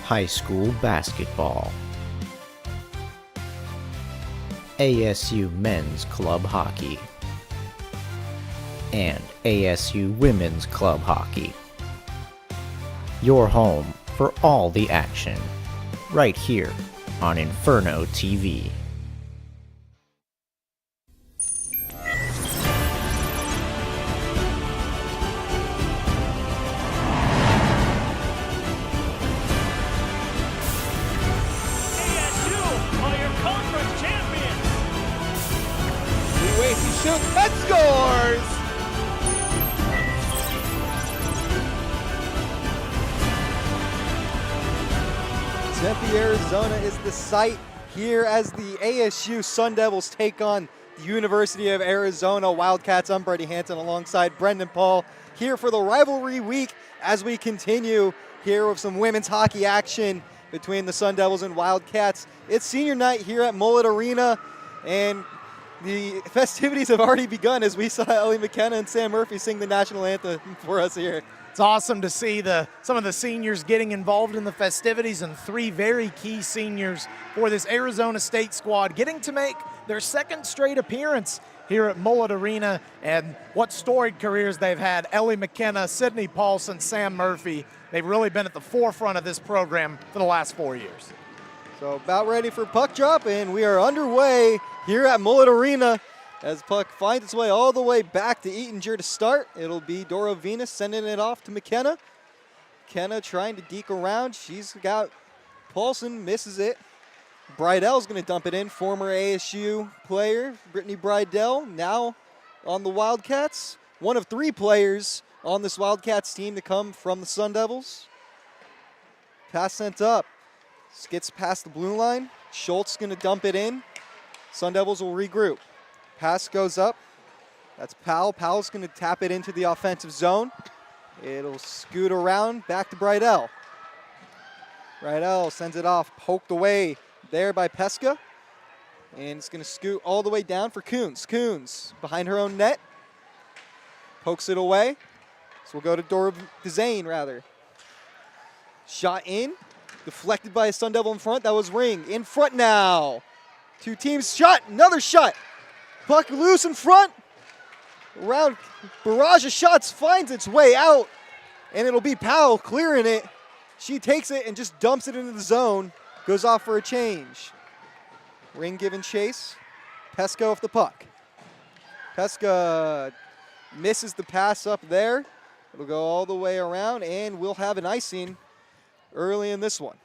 high school basketball, ASU men's club hockey, and ASU women's club hockey. Your home for all the action, right here on Inferno TV. Shoots and scores! Tempe, Arizona is the site here as the ASU Sun Devils take on the University of Arizona Wildcats. I'm Brady Hanson alongside Brendan Paul here for the rivalry week as we continue here with some women's hockey action between the Sun Devils and Wildcats. It's senior night here at Mullett Arena, and the festivities have already begun as we saw Ellie McKenna and Sam Murphy sing the national anthem for us here. It's awesome to see some of the seniors getting involved in the festivities, and three very key seniors for this Arizona State squad getting to make their second straight appearance here at Mullett Arena. And what storied careers they've had. Ellie McKenna, Sydney Paulson, Sam Murphy. They've really been at the forefront of this program for the last 4 years. So about ready for puck drop, and we are underway here at Mullett Arena as puck finds its way all the way back to Eatinger to start. It'll be Dora Venus sending it off to McKenna. McKenna trying to deke around. She's got Paulson, misses it. Bridell's going to dump it in. Former ASU player, Brittany Bridell, now on the Wildcats. One of three players on this Wildcats team to come from the Sun Devils. Pass sent up. Gets past the blue line. Schultz going to dump it in. Sun Devils will regroup. Pass goes up. That's Powell. Powell's going to tap it into the offensive zone. It'll scoot around back to Bridell. Bridell sends it off, poked away there by Pesca. And it's going to scoot all the way down for Coons. Coons behind her own net. Pokes it away. So we'll go to Dora Zane, rather. Shot in. Deflected by a Sun Devil in front. That was Ring. In front now. Two teams shot. Another shot. Puck loose in front. Around barrage of shots finds its way out. And it'll be Powell clearing it. She takes it and just dumps it into the zone. Goes off for a change. Ring giving chase. Pesca with the puck. Pesca misses the pass up there. It'll go all the way around, and we'll have an icing early in this one.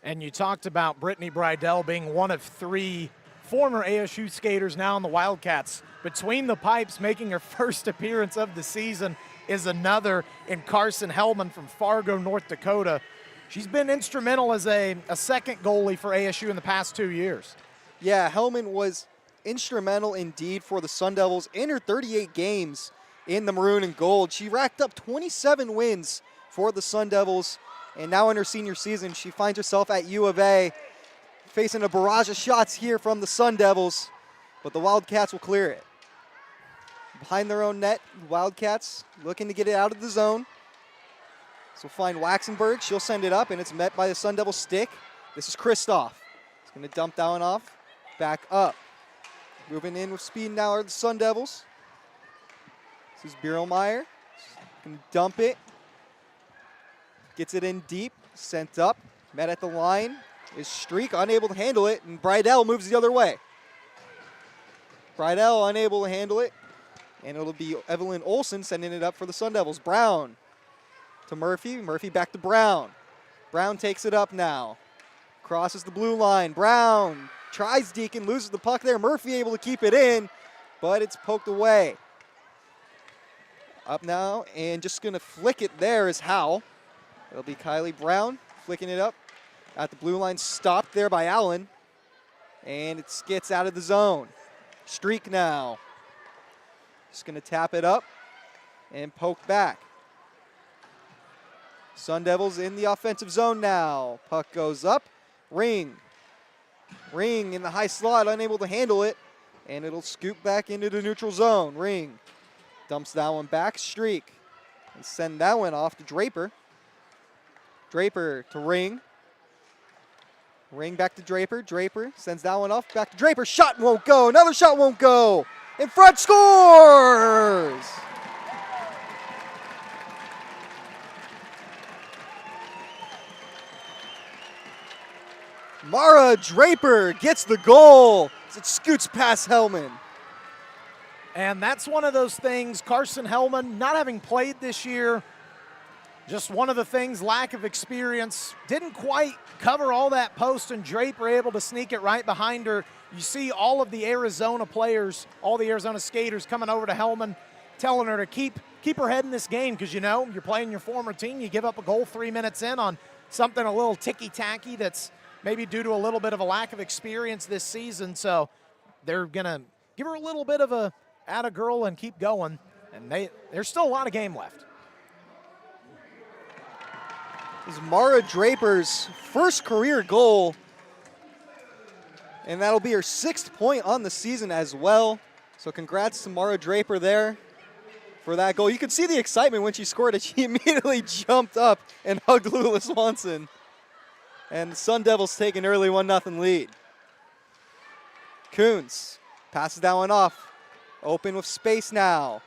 And you talked about Brittany Bridell being one of three former ASU skaters now in the Wildcats. Between the pipes, making her first appearance of the season is another in Carson Hellman from Fargo, North Dakota. She's been instrumental as a second goalie for ASU in the past 2 years. Yeah, Hellman was instrumental indeed for the Sun Devils in her 38 games in the maroon and gold. She racked up 27 wins for the Sun Devils. And now in her senior season, she finds herself at U of A, facing a barrage of shots here from the Sun Devils, but the Wildcats will clear it. Behind their own net, Wildcats looking to get it out of the zone. So we'll find Waxenberg. She'll send it up, and it's met by the Sun Devil stick. This is Kristoff. He's going to dump down off, back up. Moving in with speed now are the Sun Devils. This is Bierlmeyer. Going to dump it. Gets it in deep, sent up, met at the line, is Streak unable to handle it, and Bridell moves the other way. Bridell unable to handle it, and it'll be Evelyn Olsen sending it up for the Sun Devils. Brown to Murphy, Murphy back to Brown. Brown takes it up now, crosses the blue line. Brown tries Deacon, loses the puck there. Murphy able to keep it in, but it's poked away. Up now, and just gonna flick it there is Howell. It'll be Kylie Brown flicking it up at the blue line, stopped there by Allen, and it gets out of the zone. Streak now. Just going to tap it up and poke back. Sun Devils in the offensive zone now. Puck goes up. Ring. Ring in the high slot, unable to handle it, and it'll scoop back into the neutral zone. Ring dumps that one back. Streak. And send that one off to Draper. Draper to Ring. Ring back to Draper. Draper sends that one off. Back to Draper. Shot won't go. Another shot won't go. In front, scores! Mara Draper gets the goal as it scoots past Hellman. And that's one of those things, Carson Hellman, not having played this year, just one of the things, lack of experience. Didn't quite cover all that post, and Draper able to sneak it right behind her. You see all of the Arizona players, all the Arizona skaters coming over to Hellman, telling her to keep her head in this game because, you know, you're playing your former team. You give up a goal 3 minutes in on something a little ticky-tacky that's maybe due to a little bit of a lack of experience this season. So they're going to give her a little bit of a atta girl and keep going. And there's still a lot of game left. This is Mara Draper's first career goal, and that'll be her 6th point on the season as well. So congrats to Mara Draper there for that goal. You could see the excitement when she scored it. She immediately jumped up and hugged Lula Swanson. And the Sun Devils take an early 1-0 lead. Coons passes that one off. Open with space now.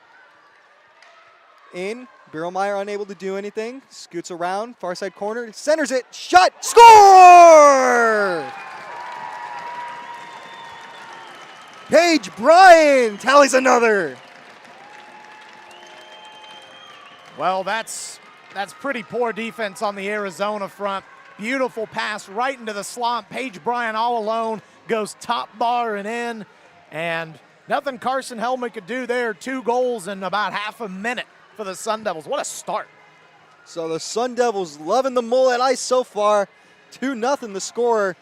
In. Birlmeyer unable to do anything. Scoots around. Far side corner. Centers it. Shot. Score! Paige Bryan tallies another. Well, that's pretty poor defense on the Arizona front. Beautiful pass right into the slot. Paige Bryan all alone goes top bar and in. And nothing Carson Hellman could do there. 2 goals in about half a minute for the Sun Devils. What a start. So the Sun Devils loving the Mullett ice so far. 2-0 the score.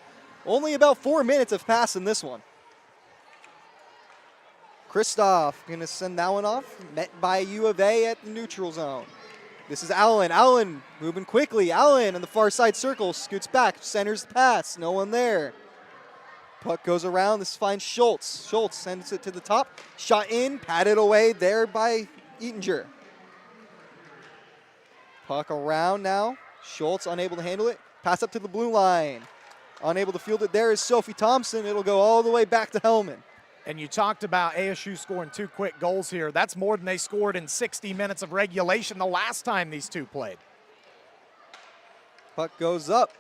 Only about 4 minutes have passed in this one. Kristoff going to send that one off. Met by U of A at the neutral zone. This is Allen. Allen moving quickly. Allen in the far side circle. Scoots back. Centers the pass. No one there. Puck goes around. This finds Schultz. Schultz sends it to the top. Shot in. Patted away there by Eatinger. Puck around now. Schultz unable to handle it. Pass up to the blue line. Unable to field it there is Sophie Thompson. It'll go all the way back to Hellman. And you talked about ASU scoring 2 quick goals here. That's more than they scored in 60 minutes of regulation the last time these two played. Puck goes up,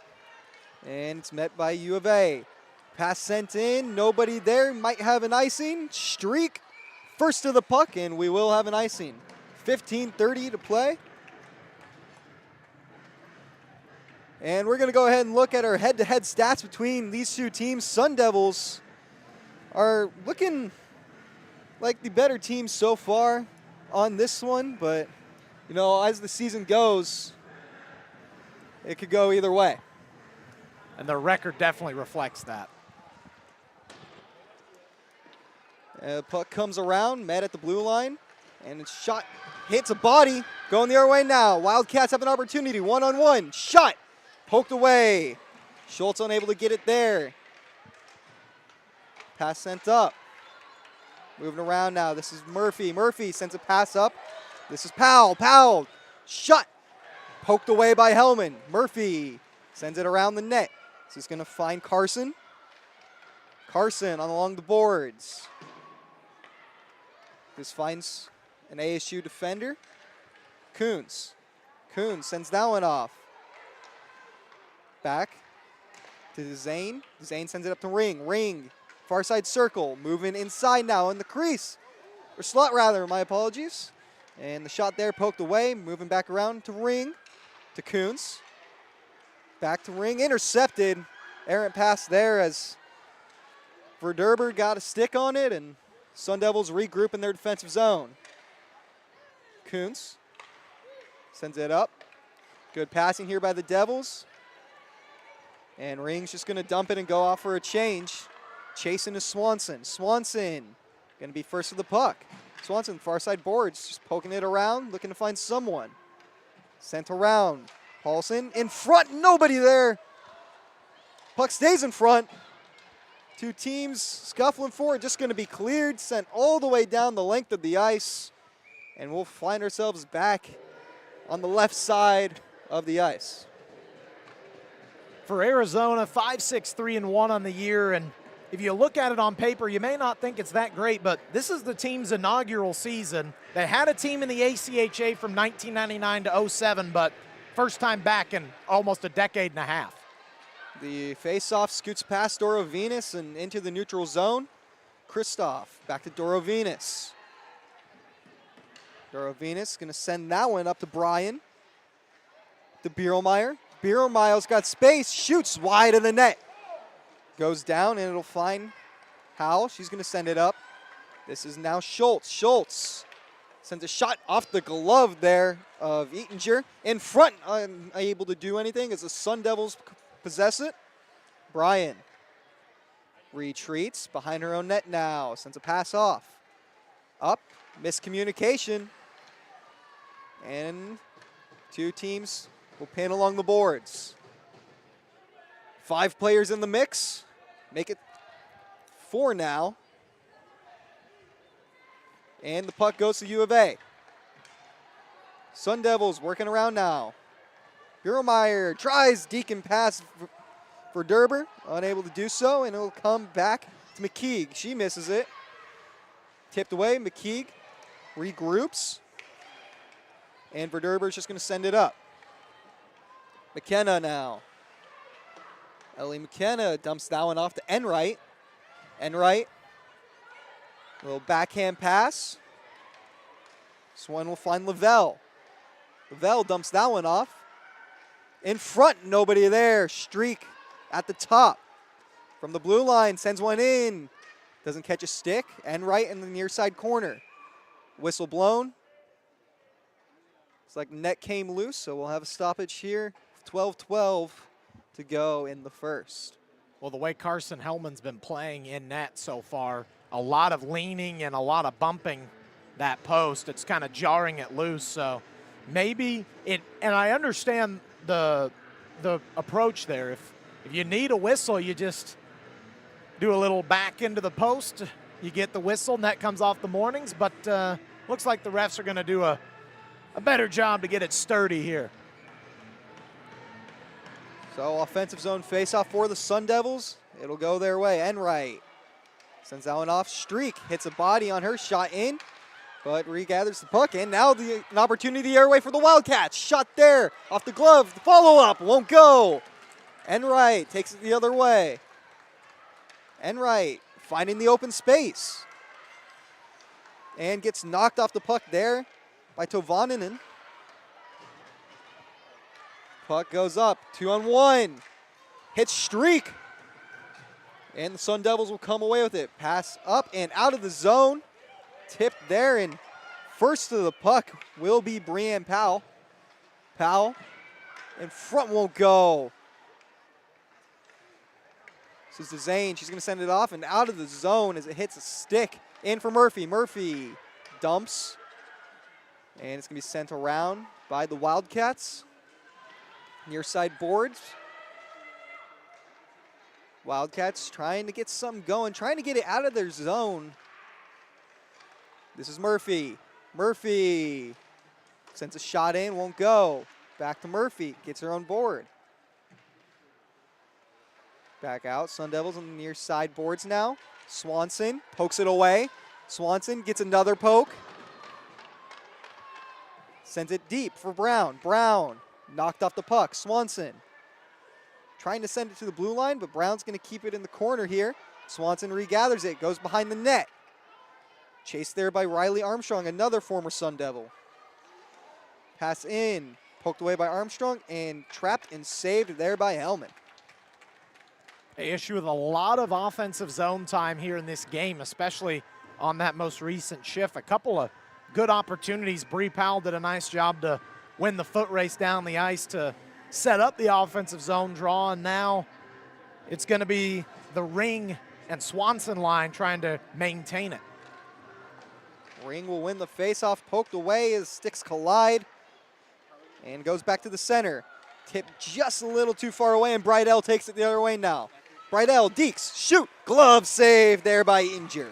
and it's met by U of A. Pass sent in, nobody there, might have an icing. Streak, first to the puck, and we will have an icing. 15:30 to play. And we're going to go ahead and look at our head-to-head stats between these two teams. Sun Devils are looking like the better team so far on this one, but, you know, as the season goes, it could go either way. And the record definitely reflects that. Puck comes around, met at the blue line, and it's shot, hits a body, going the other way now. Wildcats have an opportunity, one-on-one, shot, poked away. Schultz unable to get it there. Pass sent up. Moving around now. This is Murphy. Murphy sends a pass up. This is Powell. Powell. Shot. Poked away by Hellman. Murphy sends it around the net. This is going to find Carson. Carson along the boards. This finds an ASU defender. Coons. Coons sends that one off. Back to Zane. Zane sends it up to Ring. Ring. Far side circle, moving inside now in the crease. Or slot rather, my apologies. And the shot there poked away, moving back around to Ring, to Coons. Back to Ring, intercepted. Errant pass there as Verderber got a stick on it, and Sun Devils regroup in their defensive zone. Coons sends it up. Good passing here by the Devils. And Ring's just going to dump it and go off for a change. Chasing is Swanson. Swanson going to be first to the puck. Swanson, far side boards, just poking it around, looking to find someone. Sent around. Paulson in front, nobody there. Puck stays in front. Two teams scuffling for it, just going to be cleared, sent all the way down the length of the ice. And we'll find ourselves back on the left side of the ice. for Arizona, 5-6, 3-1 on the year. And if you look at it on paper, you may not think it's that great, but this is the team's inaugural season. They had a team in the ACHA from 1999 to 07, but first time back in almost a decade and a half. The face-off scoots past Doro Venus and into the neutral zone. Kristoff back to Doro Venus. Doro Venus going to send that one up to Brian. To Biermeyer. Biermeyer's got space, shoots wide of the net. Goes down and it'll find Howell. She's going to send it up. This is now Schultz. Schultz sends a shot off the glove there of Eatinger. In front, unable to do anything as the Sun Devils possess it. Brian retreats behind her own net now. Sends a pass off. Up, miscommunication. And two teams will pin along the boards. 5 players in the mix. Make it 4 now. And the puck goes to U of A. Sun Devils working around now. Biermeyer tries Deacon pass for Derber. Unable to do so, and it'll come back to McKeague. She misses it. Tipped away. McKeague regroups. And Verderber's just going to send it up. McKenna now. Ellie McKenna dumps that one off to Enright. Enright. Little backhand pass. This one will find Lavelle. Lavelle dumps that one off. In front, nobody there. Streak at the top. From the blue line, sends one in. Doesn't catch a stick. Enright in the near side corner. Whistle blown. It's like net came loose, so we'll have a stoppage here. 12-12 to go in the first. Well, the way Carson Hellman's been playing in net so far, a lot of leaning and a lot of bumping that post. It's kind of jarring it loose, so maybe it, and I understand the approach there. If you need a whistle, you just do a little back into the post. You get the whistle, net comes off the Mornings, but looks like the refs are going to do a better job to get it sturdy here. So offensive zone faceoff for the Sun Devils. It'll go their way. Enright sends that one off. Streak hits a body on her, shot in, but regathers the puck. And now an opportunity airway for the Wildcats. Shot there off the glove. The follow-up won't go. Enright takes it the other way. Enright finding the open space. And gets knocked off the puck there by Tovaninen. Puck goes up, 2-on-1. Hits Streak. And the Sun Devils will come away with it. Pass up and out of the zone. Tipped there, and first to the puck will be Brianne Powell. Powell in front, won't go. This is to Zane. She's going to send it off and out of the zone as it hits a stick. In for Murphy. Murphy dumps. And it's going to be sent around by the Wildcats. Near side boards. Wildcats trying to get something going, trying to get it out of their zone. This is Murphy. Murphy sends a shot in, won't go. Back to Murphy, gets her on board. Back out, Sun Devils on the near side boards now. Swanson pokes it away. Swanson gets another poke. Sends it deep for Brown. Brown knocked off the puck. Swanson trying to send it to the blue line, but Brown's going to keep it in the corner here. Swanson regathers it, goes behind the net. Chased there by Riley Armstrong, another former Sun Devil. Pass in, poked away by Armstrong, and trapped and saved there by Hellman. ASU with a lot of offensive zone time here in this game, especially on that most recent shift. A couple of good opportunities. Bree Powell did a nice job to win the foot race down the ice to set up the offensive zone draw, and now it's going to be the Ring and Swanson line trying to maintain it. Ring will win the faceoff, poked away as sticks collide, and goes back to the center. Tipped just a little too far away, and Brydell takes it the other way now. Brydell, Deeks, shoot, glove save there by Inger.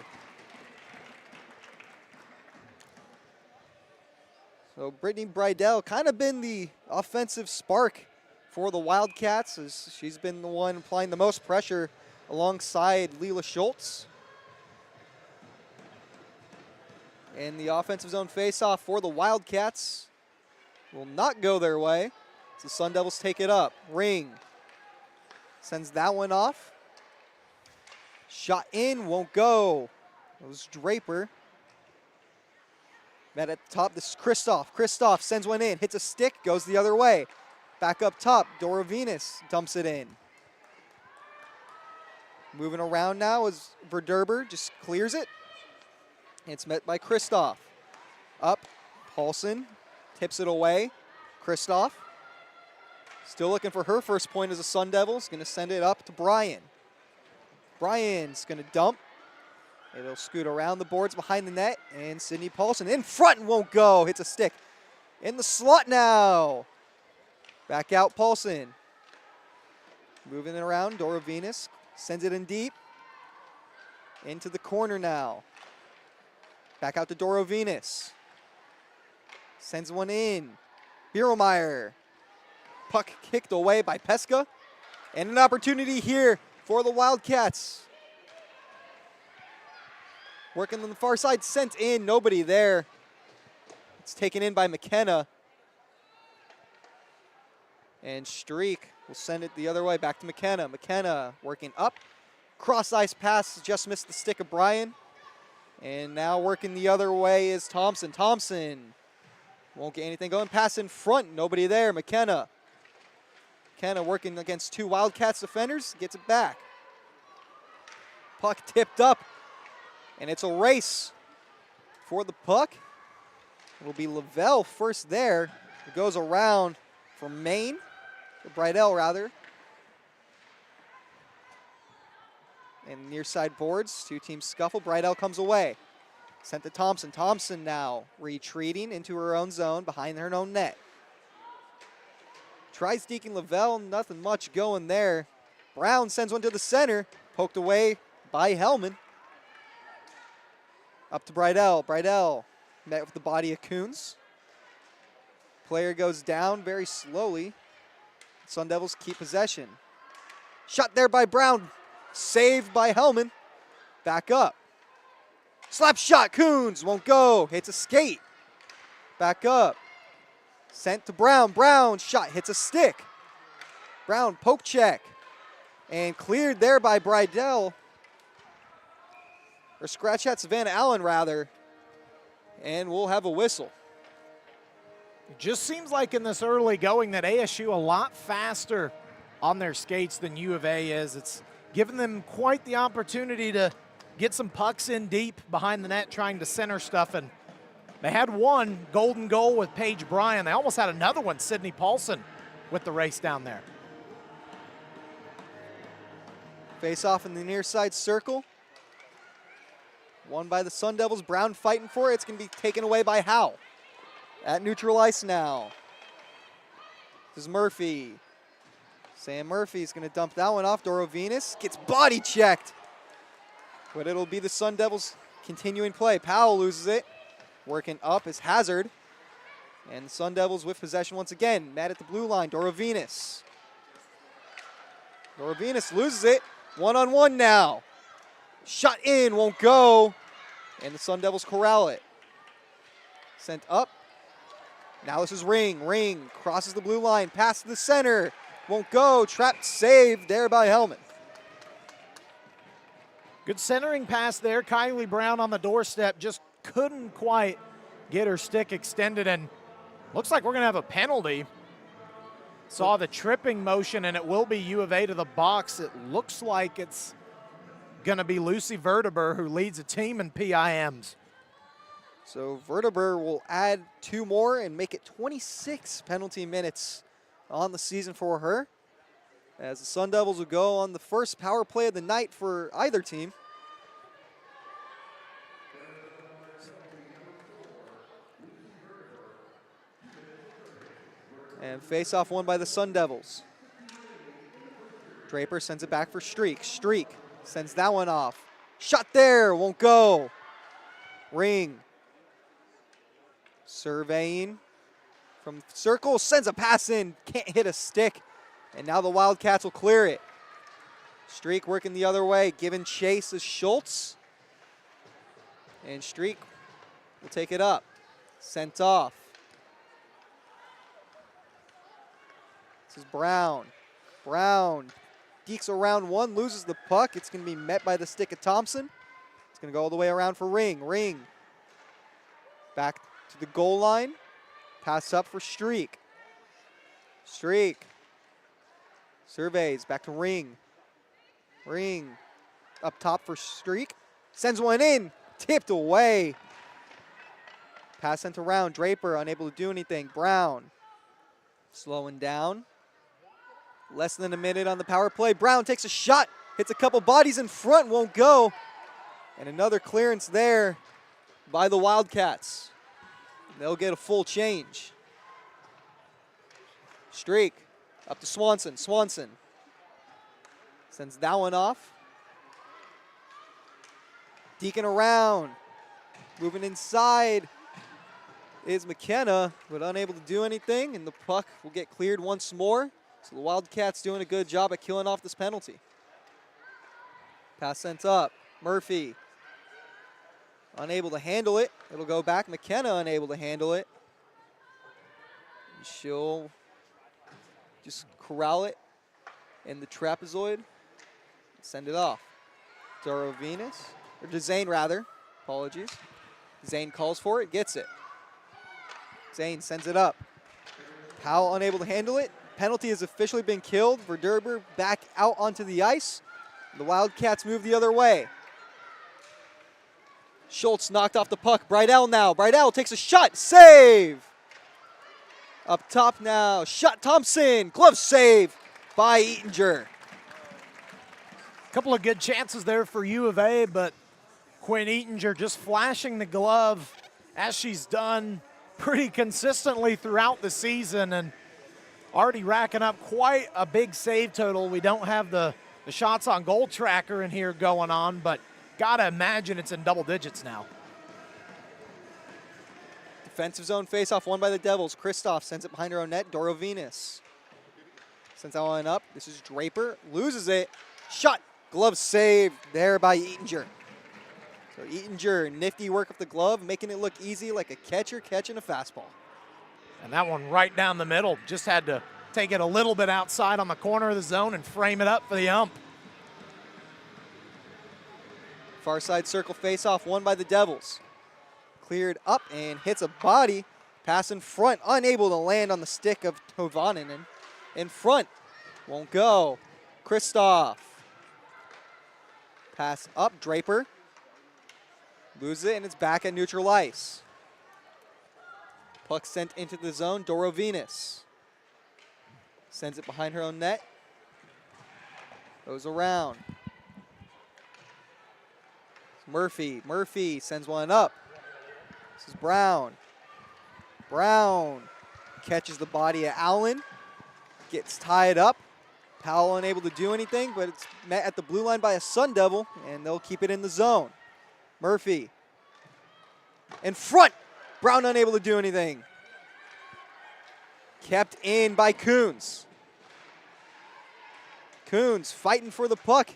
So Brittany Brydell kind of been the offensive spark for the Wildcats, as she's been the one applying the most pressure alongside Leela Schultz. And the offensive zone faceoff for the Wildcats will not go their way. So the Sun Devils take it up. Ring sends that one off. Shot in, won't go. It was Draper. Met at the top, this is Kristoff. Kristoff sends one in, hits a stick, goes the other way. Back up top, Dora Venus dumps it in. Moving around now as Verderber just clears it. It's met by Kristoff. Up, Paulson tips it away. Kristoff still looking for her first point as a Sun Devils. Going to send it up to Bryan. Bryan's going to dump. It'll scoot around the boards behind the net. And Sydney Paulson in front and won't go. Hits a stick in the slot now. Back out Paulson. Moving it around, Dora Venus sends it in deep. Into the corner now. Back out to Dora Venus. Sends one in. Biermeyer. Puck kicked away by Pesca. And an opportunity here for the Wildcats. Working on the far side, sent in, nobody there. It's taken in by McKenna. And Streak will send it the other way, back to McKenna. McKenna working up. Cross-ice pass, just missed the stick of Bryan. And now working the other way is Thompson. Thompson won't get anything going. Pass in front, nobody there. McKenna. McKenna working against two Wildcats defenders, gets it back. Puck tipped up, and it's a race for the puck. It'll be Lavelle first there. It goes around for Maine, or Bridell rather. And near side boards, two teams scuffle. Bridell comes away. Sent to Thompson. Thompson now retreating into her own zone behind her own net. Tries deking Lavelle, nothing much going there. Brown sends one to the center, poked away by Hellman. Up to Bridell. Bridell met with the body of Coons. Player goes down very slowly. Sun Devils keep possession. Shot there by Brown. Saved by Hellman. Back up. Slap shot. Coons won't go. Hits a skate. Back up. Sent to Brown. Brown shot. Hits a stick. Brown poke check. And cleared there by Bridell. Or scratch at Savannah Allen rather. And we'll have a whistle. It just seems like in this early going that ASU a lot faster on their skates than U of A is. It's given them quite the opportunity to get some pucks in deep behind the net trying to center stuff. And they had one golden goal with Paige Bryan. They almost had another one, Sydney Paulson, with the race down there. Face off in the near side circle. Won by the Sun Devils. Brown fighting for it. It's going to be taken away by Howe. At neutral ice now. This is Murphy. Sam Murphy's going to dump that one off. Dora Venus gets body checked. But it'll be the Sun Devils continuing play. Powell loses it. Working up is Hazard. And the Sun Devils with possession once again. Mad at the blue line. Dora Venus. Dora Venus loses it. One-on-one now. Shot in, won't go. And the Sun Devils corral it. Sent up. Now this is Ring. Ring crosses the blue line. Pass to the center. Won't go. Trapped, saved there by Hellman. Good centering pass there. Kylie Brown on the doorstep. Just couldn't quite get her stick extended. And looks like we're going to have a penalty. Saw the tripping motion, and it will be U of A to the box. It looks like it's going to be Lucy Verdeber, who leads a team in PIMs. So Verdeber will add two more and make it 26 penalty minutes on the season for her, as the Sun Devils will go on the first power play of the night for either team. And face-off won by the Sun Devils. Draper sends it back for Streak. Streak sends that one off. Shot there, won't go. Ring. Surveying from circle, sends a pass in, can't hit a stick. And now the Wildcats will clear it. Streak working the other way, giving chase is Schultz. And Streak will take it up. Sent off. This is Brown. Brown dekes around one, loses the puck. It's going to be met by the stick of Thompson. It's going to go all the way around for Ring. Ring back to the goal line. Pass up for Streak. Streak surveys back to Ring. Ring up top for Streak. Sends one in. Tipped away. Pass sent around. Draper unable to do anything. Brown slowing down. Less than a minute on the power play. Brown takes a shot. Hits a couple bodies in front. Won't go. And another clearance there by the Wildcats. They'll get a full change. Streak up to Swanson. Swanson sends that one off. Deacon around. Moving inside is McKenna, but unable to do anything, and the puck will get cleared once more. So the Wildcats doing a good job at killing off this penalty. Pass sent up. Murphy unable to handle it. It'll go back. McKenna unable to handle it. She'll just corral it in the trapezoid. Send it off. Doro Venus, or DeZane rather. Apologies. Zane calls for it, gets it. Zane sends it up. Powell unable to handle it. Penalty has officially been killed. Verderber back out onto the ice. The Wildcats move the other way. Schultz knocked off the puck. Brydell now. Brydell takes a shot. Save! Up top now. Shot Thompson. Glove save by Eatinger. Couple of good chances there for U of A, but Quinn Eatinger just flashing the glove as she's done pretty consistently throughout the season and already racking up quite a big save total. We don't have the shots on goal tracker in here going on, but gotta imagine it's in double digits now. Defensive zone faceoff won by the Devils. Kristoff sends it behind her own net. Doro Venus sends that one up. This is Draper. Loses it. Shot. Glove save there by Eatinger. So Eatinger, nifty work of the glove, making it look easy like a catcher catching a fastball. And that one right down the middle. Just had to take it a little bit outside on the corner of the zone and frame it up for the ump. Far side circle faceoff won by the Devils. Cleared up and hits a body. Pass in front, unable to land on the stick of Tovaninen. In front, won't go. Kristoff. Pass up, Draper. Loses it, and it's back at neutral ice. Puck sent into the zone, Doro Venus. Sends it behind her own net. Goes around. Murphy sends one up. This is Brown. Brown catches the body of Allen. Gets tied up. Powell unable to do anything, but it's met at the blue line by a Sun Devil, and they'll keep it in the zone. Murphy in front. Brown unable to do anything. Kept in by Coons. Coons fighting for the puck.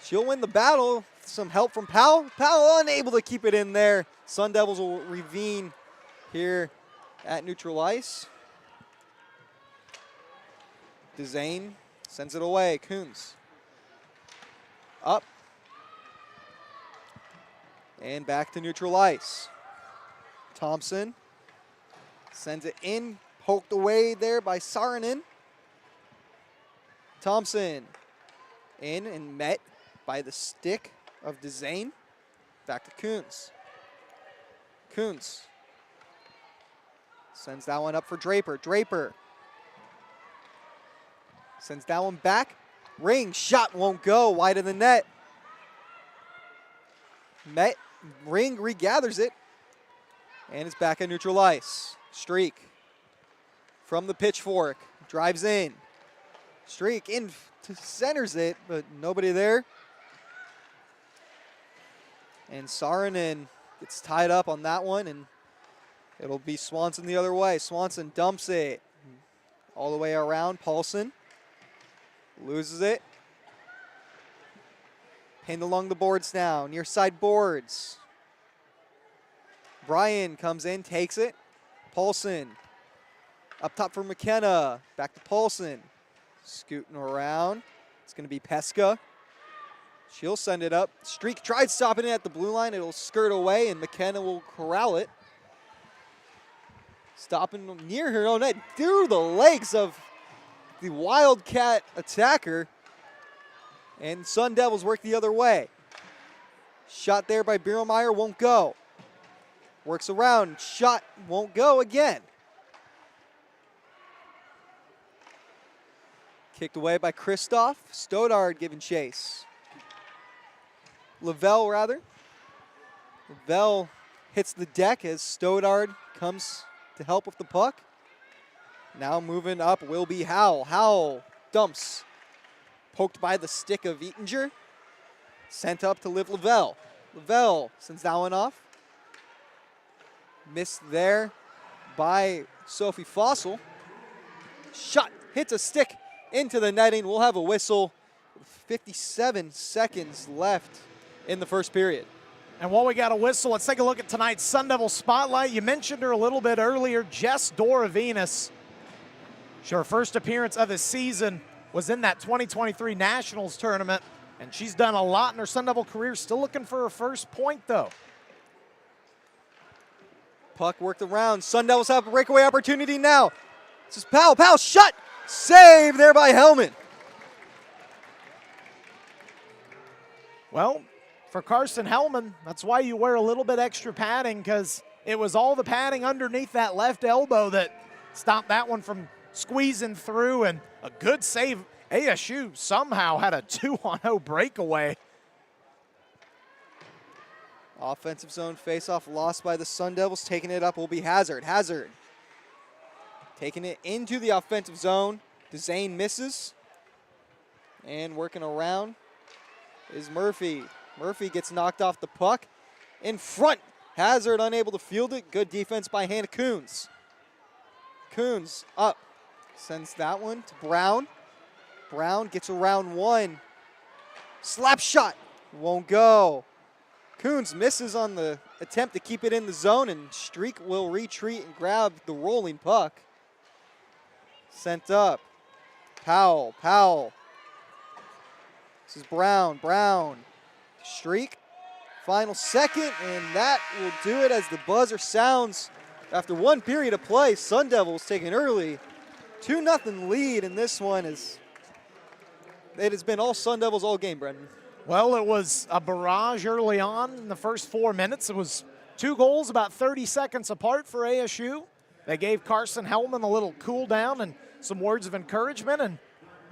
She'll win the battle. Some help from Powell. Powell unable to keep it in there. Sun Devils will revene here at neutral ice. DeZane sends it away. Coons up and back to neutral ice. Thompson sends it in, poked away there by Saarinen. Thompson in and met by the stick of DeZane. Back to Coons. Coons sends that one up for Draper. Draper sends that one back. Ring, shot won't go, wide of the net. Ring regathers it, and it's back at neutral ice. Streak from the pitchfork, drives in. Streak in, centers it, but nobody there. And Saarinen gets tied up on that one, and it'll be Swanson the other way. Swanson dumps it all the way around. Paulson Loses it. Pinned along the boards now, near side boards. Bryan comes in, takes it. Paulson up top for McKenna. Back to Paulson. Scooting around. It's going to be Pesca. She'll send it up. Streak tried stopping it at the blue line. It'll skirt away, and McKenna will corral it. Stopping near her own net through the legs of the Wildcat attacker. And Sun Devils work the other way. Shot there by Biermeyer, won't go. Works around, shot won't go again. Kicked away by Kristoff. Stoddard giving chase. Lavelle, rather. Lavelle hits the deck as Stoddard comes to help with the puck. Now moving up will be Howell. Howell dumps. Poked by the stick of Eatinger. Sent up to Liv Lavelle. Lavelle sends that one off. Missed there by Sophie Fossil. Shot hits a stick into the netting. We'll have a whistle. 57 seconds left in the first period. And while we got a whistle, let's take a look at tonight's Sun Devil Spotlight. You mentioned her a little bit earlier, Jess Doravenus. Her first appearance of the season was in that 2023 Nationals tournament, and she's done a lot in her Sun Devil career. Still looking for her first point, though. Puck worked around. Sun Devils have a breakaway opportunity now. This is Powell. Powell shot. Save there by Hellman. Well, for Carson Hellman, that's why you wear a little bit extra padding, because it was all the padding underneath that left elbow that stopped that one from squeezing through, and a good save. ASU somehow had a 2-on-0 breakaway. Offensive zone faceoff lost by the Sun Devils. Taking it up will be Hazard. Hazard taking it into the offensive zone. DeZane misses. And working around is Murphy. Murphy gets knocked off the puck. In front, Hazard unable to field it. Good defense by Hannah Coons. Coons up. Sends that one to Brown. Brown gets around one. Slap shot. Won't go. Coons misses on the attempt to keep it in the zone, and Streak will retreat and grab the rolling puck. Sent up. Powell. Powell. This is Brown. Brown. Streak. Final second, and that will do it as the buzzer sounds. After one period of play, Sun Devils taking early 2-0 lead, and this one is, it has been all Sun Devils all game, Brendan. Well, it was a barrage early on in the first 4 minutes. It was 2 goals about 30 seconds apart for ASU. They gave Carson Hellman a little cool down and some words of encouragement, and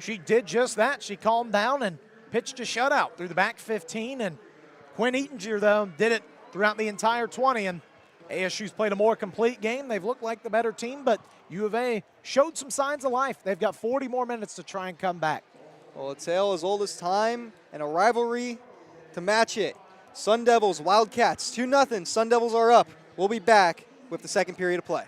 she did just that. She calmed down and pitched a shutout through the back 15, and Quinn Eatinger, though, did it throughout the entire 20, and ASU's played a more complete game. They've looked like the better team, but U of A showed some signs of life. They've got 40 more minutes to try and come back. Well, a tale as old as time and a rivalry to match it. Sun Devils, Wildcats, 2-0. Sun Devils are up. We'll be back with the second period of play.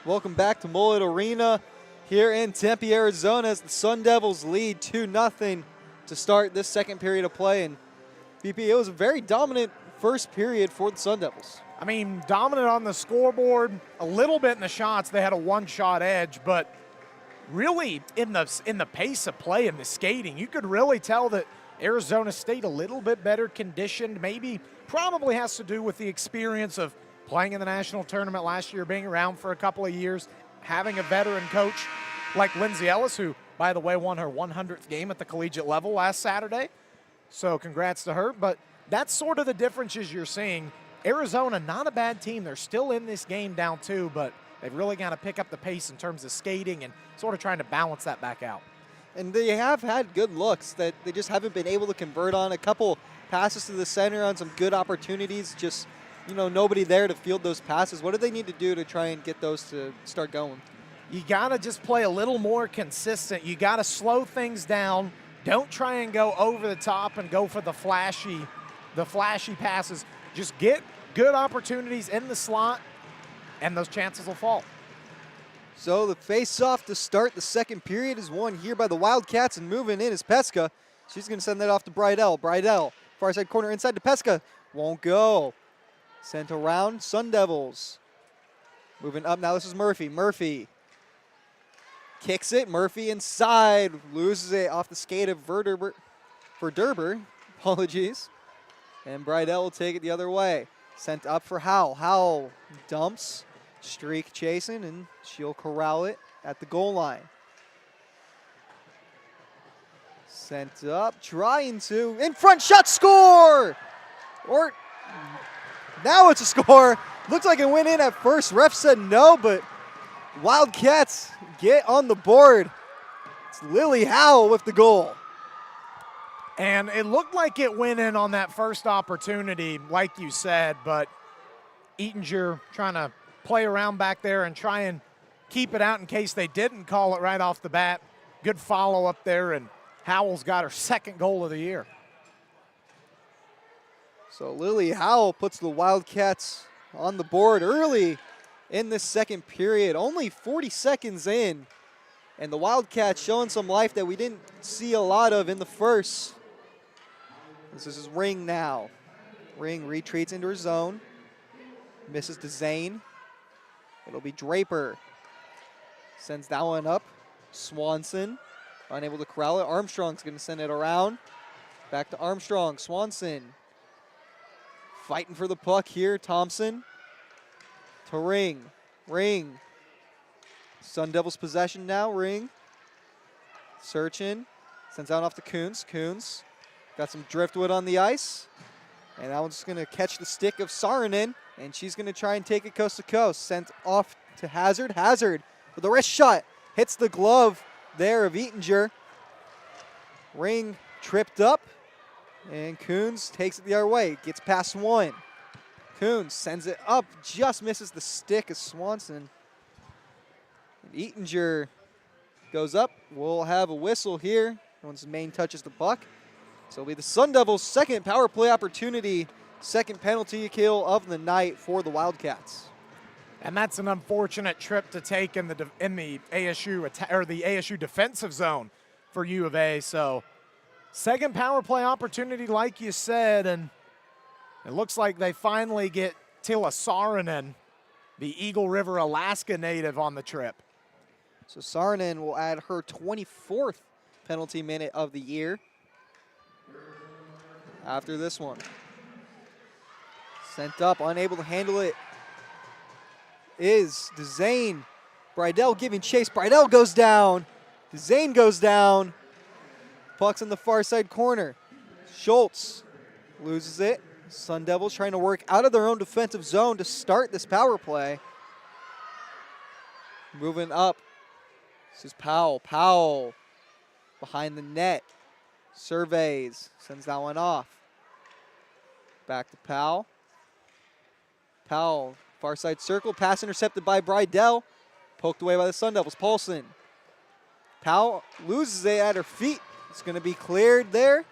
Welcome back to Mullett Arena here in Tempe, Arizona, as the Sun Devils lead 2-0 to start this second period of play. And BP, it was a very dominant first period for the Sun Devils. I mean, dominant on the scoreboard, a little bit in the shots. They had a one-shot edge, but really in the pace of play and the skating, you could really tell that Arizona State a little bit better conditioned. Maybe probably has to do with the experience of playing in the national tournament last year, being around for a couple of years, having a veteran coach like Lindsay Ellis, who, by the way, won her 100th game at the collegiate level last Saturday. So congrats to her. But that's sort of the differences you're seeing. Arizona, not a bad team. They're still in this game down 2, but they've really got to pick up the pace in terms of skating and sort of trying to balance that back out. And they have had good looks that they just haven't been able to convert on. A couple passes to the center on some good opportunities, just nobody there to field those passes. What do they need to do to try and get those to start going? You got to just play a little more consistent. You got to slow things down. Don't try and go over the top and go for the flashy passes. Just get good opportunities in the slot, and those chances will fall. So the face-off to start the second period is won here by the Wildcats, and moving in is Pesca. She's going to send that off to Bridell. Bridell, far side corner inside to Pesca. Won't go. Sent around, Sun Devils. Moving up now, this is Murphy. Murphy kicks it. Murphy inside, loses it off the skate of Verderber. Apologies. And Bridell will take it the other way. Sent up for Howell. Howell dumps, streak chasing, and she'll corral it at the goal line. Sent up, trying to, in front shot, score! Or now it's a score. Looked like it went in at first. Ref said no, but Wildcats get on the board. It's Lily Howell with the goal. And it looked like it went in on that first opportunity, like you said, but Eatinger trying to play around back there and try and keep it out in case they didn't call it right off the bat. Good follow up there, and Howell's got her second goal of the year. So Lily Howell puts the Wildcats on the board early in this second period. Only 40 seconds in, and the Wildcats showing some life that we didn't see a lot of in the first. This is Ring now. Ring retreats into her zone. Misses to Zane. It'll be Draper. Sends that one up. Swanson, unable to corral it. Armstrong's going to send it around. Back to Armstrong. Swanson fighting for the puck here. Thompson to Ring. Ring. Sun Devils possession now. Ring. Searching. Sends out off to Coons. Coons got some driftwood on the ice. And that one's going to catch the stick of Saarinen. And she's going to try and take it coast to coast. Sent off to Hazard. Hazard with a wrist shot. Hits the glove there of Eatinger. Ring tripped up. And Coons takes it the other way. Gets past one. Coons sends it up. Just misses the stick of Swanson. And Eatinger goes up. We'll have a whistle here once Maine touches the puck. So it'll be the Sun Devils' second power play opportunity, second penalty kill of the night for the Wildcats. And that's an unfortunate trip to take in the ASU or the ASU defensive zone for U of A. So second power play opportunity, like you said, and it looks like they finally get Tila Saarinen, the Eagle River, Alaska native, on the trip. So Saarinen will add her 24th penalty minute of the year after this one. Sent up, unable to handle it is DeZane. Bridell giving chase. Bridell goes down. DeZane goes down. Puck's in the far side corner. Schultz loses it. Sun Devils trying to work out of their own defensive zone to start this power play. Moving up. This is Powell. Powell behind the net. Surveys. Sends that one off. Back to Powell. Powell, far side circle. Pass intercepted by Bridell. Poked away by the Sun Devils. Paulson. Powell loses it at her feet. It's going to be cleared there.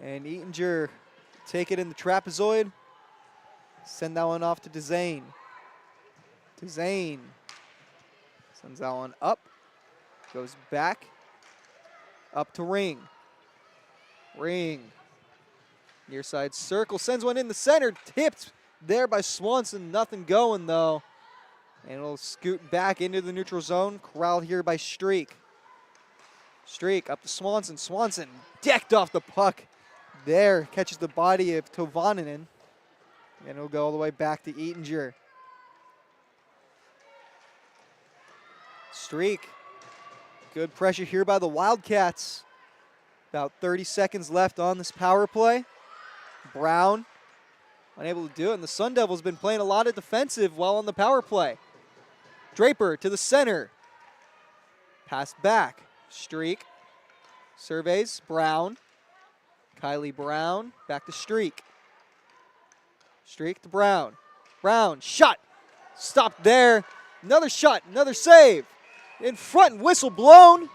And Eatinger take it in the trapezoid. Send that one off to DeZane. DeZane Sends that one up. Goes back. Up to Ring. Ring. Near side circle. Sends one in the center. Tipped there by Swanson. Nothing going, though. And it'll scoot back into the neutral zone. Corralled here by Streak. Streak up to Swanson. Swanson decked off the puck. There. Catches the body of Tovaninen. And it'll go all the way back to Eatinger. Streak. Good pressure here by the Wildcats. About 30 seconds left on this power play. Brown unable to do it, and the Sun Devils been playing a lot of defensive while on the power play. Draper to the center. Pass back. Streak. Surveys. Brown. Kylie Brown. Back to Streak. Streak to Brown. Brown. Shot. Stopped there. Another shot. Another save. In front. Whistle blown.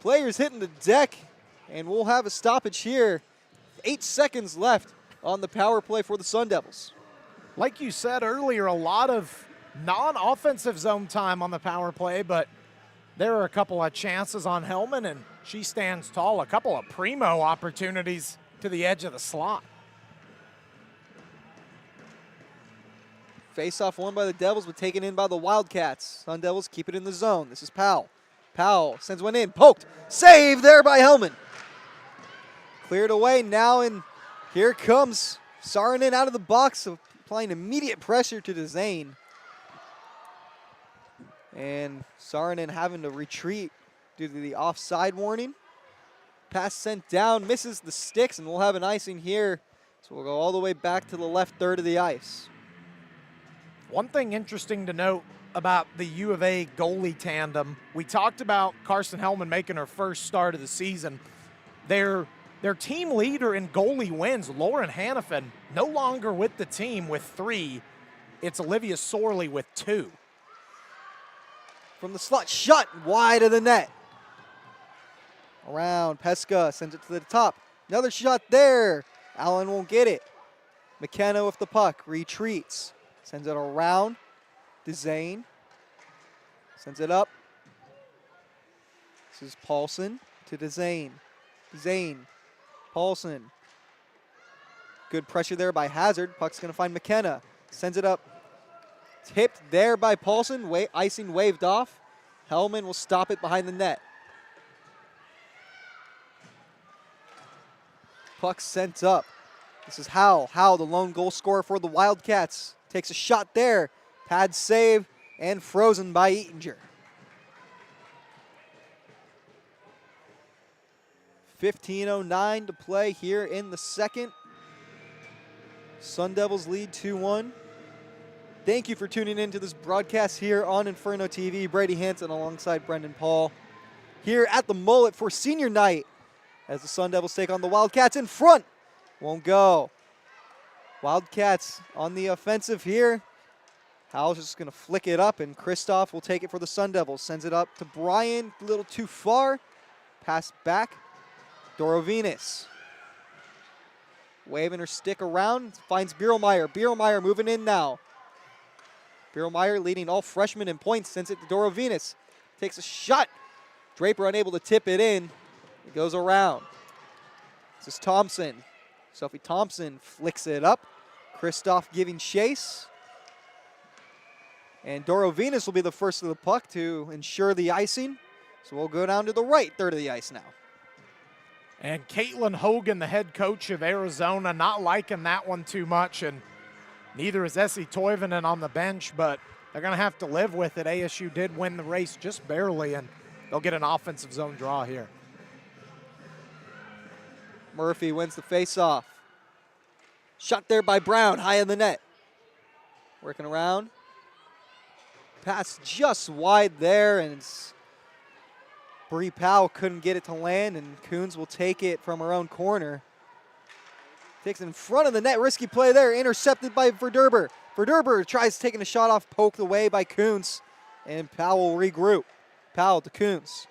Players hitting the deck. And we'll have a stoppage here. 8 seconds left on the power play for the Sun Devils. Like you said earlier, a lot of non-offensive zone time on the power play, but there are a couple of chances on Hellman, and she stands tall. A couple of primo opportunities to the edge of the slot. Face-off won by the Devils, but taken in by the Wildcats. Sun Devils keep it in the zone. This is Powell. Powell sends one in. Poked. Save there by Hellman. Cleared away now, and here comes Saarinen out of the box, applying immediate pressure to Dzane. And Saarinen having to retreat due to the offside warning. Pass sent down, misses the sticks, and we'll have an icing here. So we'll go all the way back to the left third of the ice. One thing interesting to note about the U of A goalie tandem, we talked about Carson Hellman making her first start of the season. Their team leader in goalie wins, Lauren Hannafin, no longer with the team with 3. It's Olivia Sorley with 2. From the slot, shot wide of the net. Around, Pesca sends it to the top. Another shot there. Allen won't get it. McKenna with the puck, retreats. Sends it around. Dzane sends it up. This is Paulson to Dzane. Dzane, Paulson. Good pressure there by Hazard. Puck's going to find McKenna. Sends it up. Tipped there by Paulson. Icing waved off. Hellman will stop it behind the net. Puck sent up. This is Howe. Howe, the lone goal scorer for the Wildcats. Takes a shot there. Pad save and frozen by Eatinger. 15:09 to play here in the second. Sun Devils lead 2-1. Thank you for tuning in to this broadcast here on Inferno TV. Brady Hanson alongside Brendan Paul here at the Mullett for senior night as the Sun Devils take on the Wildcats in front. Won't go. Wildcats on the offensive here. Howell's just going to flick it up, and Kristoff will take it for the Sun Devils. Sends it up to Bryan, a little too far. Pass back. Dorovinas. Waving her stick around, finds Bierelmeyer. Bierelmeyer moving in now. Bierelmeyer leading all freshmen in points, sends it to Dorovinas. Takes a shot. Draper unable to tip it in. It goes around. This is Thompson. Sophie Thompson flicks it up. Kristoff giving chase. And Dorovinas will be the first of the puck to ensure the icing. So we'll go down to the right third of the ice now. And Caitlin Hogan, the head coach of Arizona, not liking that one too much, and neither is Essie Toivonen on the bench, but they're going to have to live with it. ASU did win the race just barely, and they'll get an offensive zone draw here. Murphy wins the faceoff. Shot there by Brown, high in the net. Working around. Pass just wide there, and Bree Powell couldn't get it to land, and Coons will take it from her own corner. Takes it in front of the net. Risky play there. Intercepted by Verderber. Verderber tries taking a shot off, poked away by Coons, and Powell will regroup. Powell to Coons.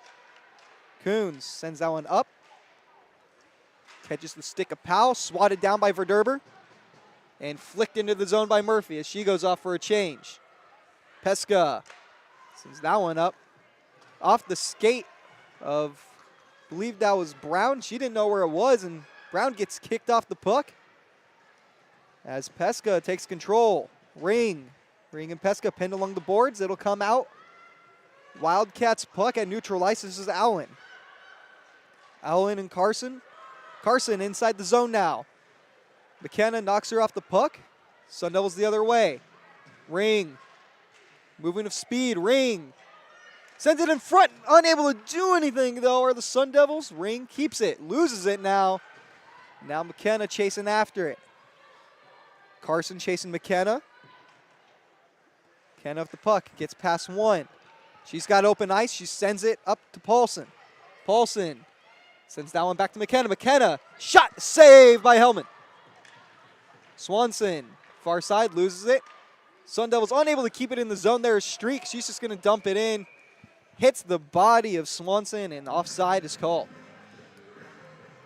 Coons sends that one up. Catches the stick of Powell, swatted down by Verderber, and flicked into the zone by Murphy as she goes off for a change. Pesca sends that one up. off the skate of, I believe that was Brown. She didn't know where it was, and Brown gets kicked off the puck as Pesca takes control. Ring and Pesca pinned along the boards. It'll come out. Wildcats puck at neutral ice. This is Allen. Allen and Carson. Carson inside the zone now. McKenna knocks her off the puck. Sun Devils the other way. Ring. Moving of speed. Ring. Sends it in front. Unable to do anything, though, are the Sun Devils. Ring keeps it. Loses it now. Now McKenna chasing after it. Carson chasing McKenna. McKenna off the puck. Gets past one. She's got open ice. She sends it up to Paulson. Paulson sends that one back to McKenna. McKenna. Shot. Saved by Hellman. Swanson. Far side. Loses it. Sun Devils unable to keep it in the zone. There's Streak. She's just going to dump it in. Hits the body of Swanson, and offside is called.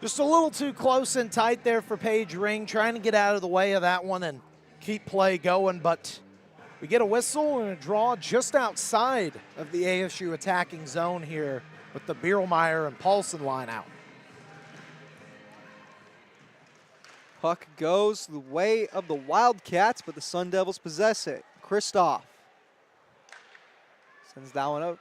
Just a little too close and tight there for Paige Ring, trying to get out of the way of that one and keep play going, but we get a whistle and a draw just outside of the ASU attacking zone here with the Bierlmeyer and Paulson line out. Puck goes the way of the Wildcats, but the Sun Devils possess it. Kristoff sends that one up.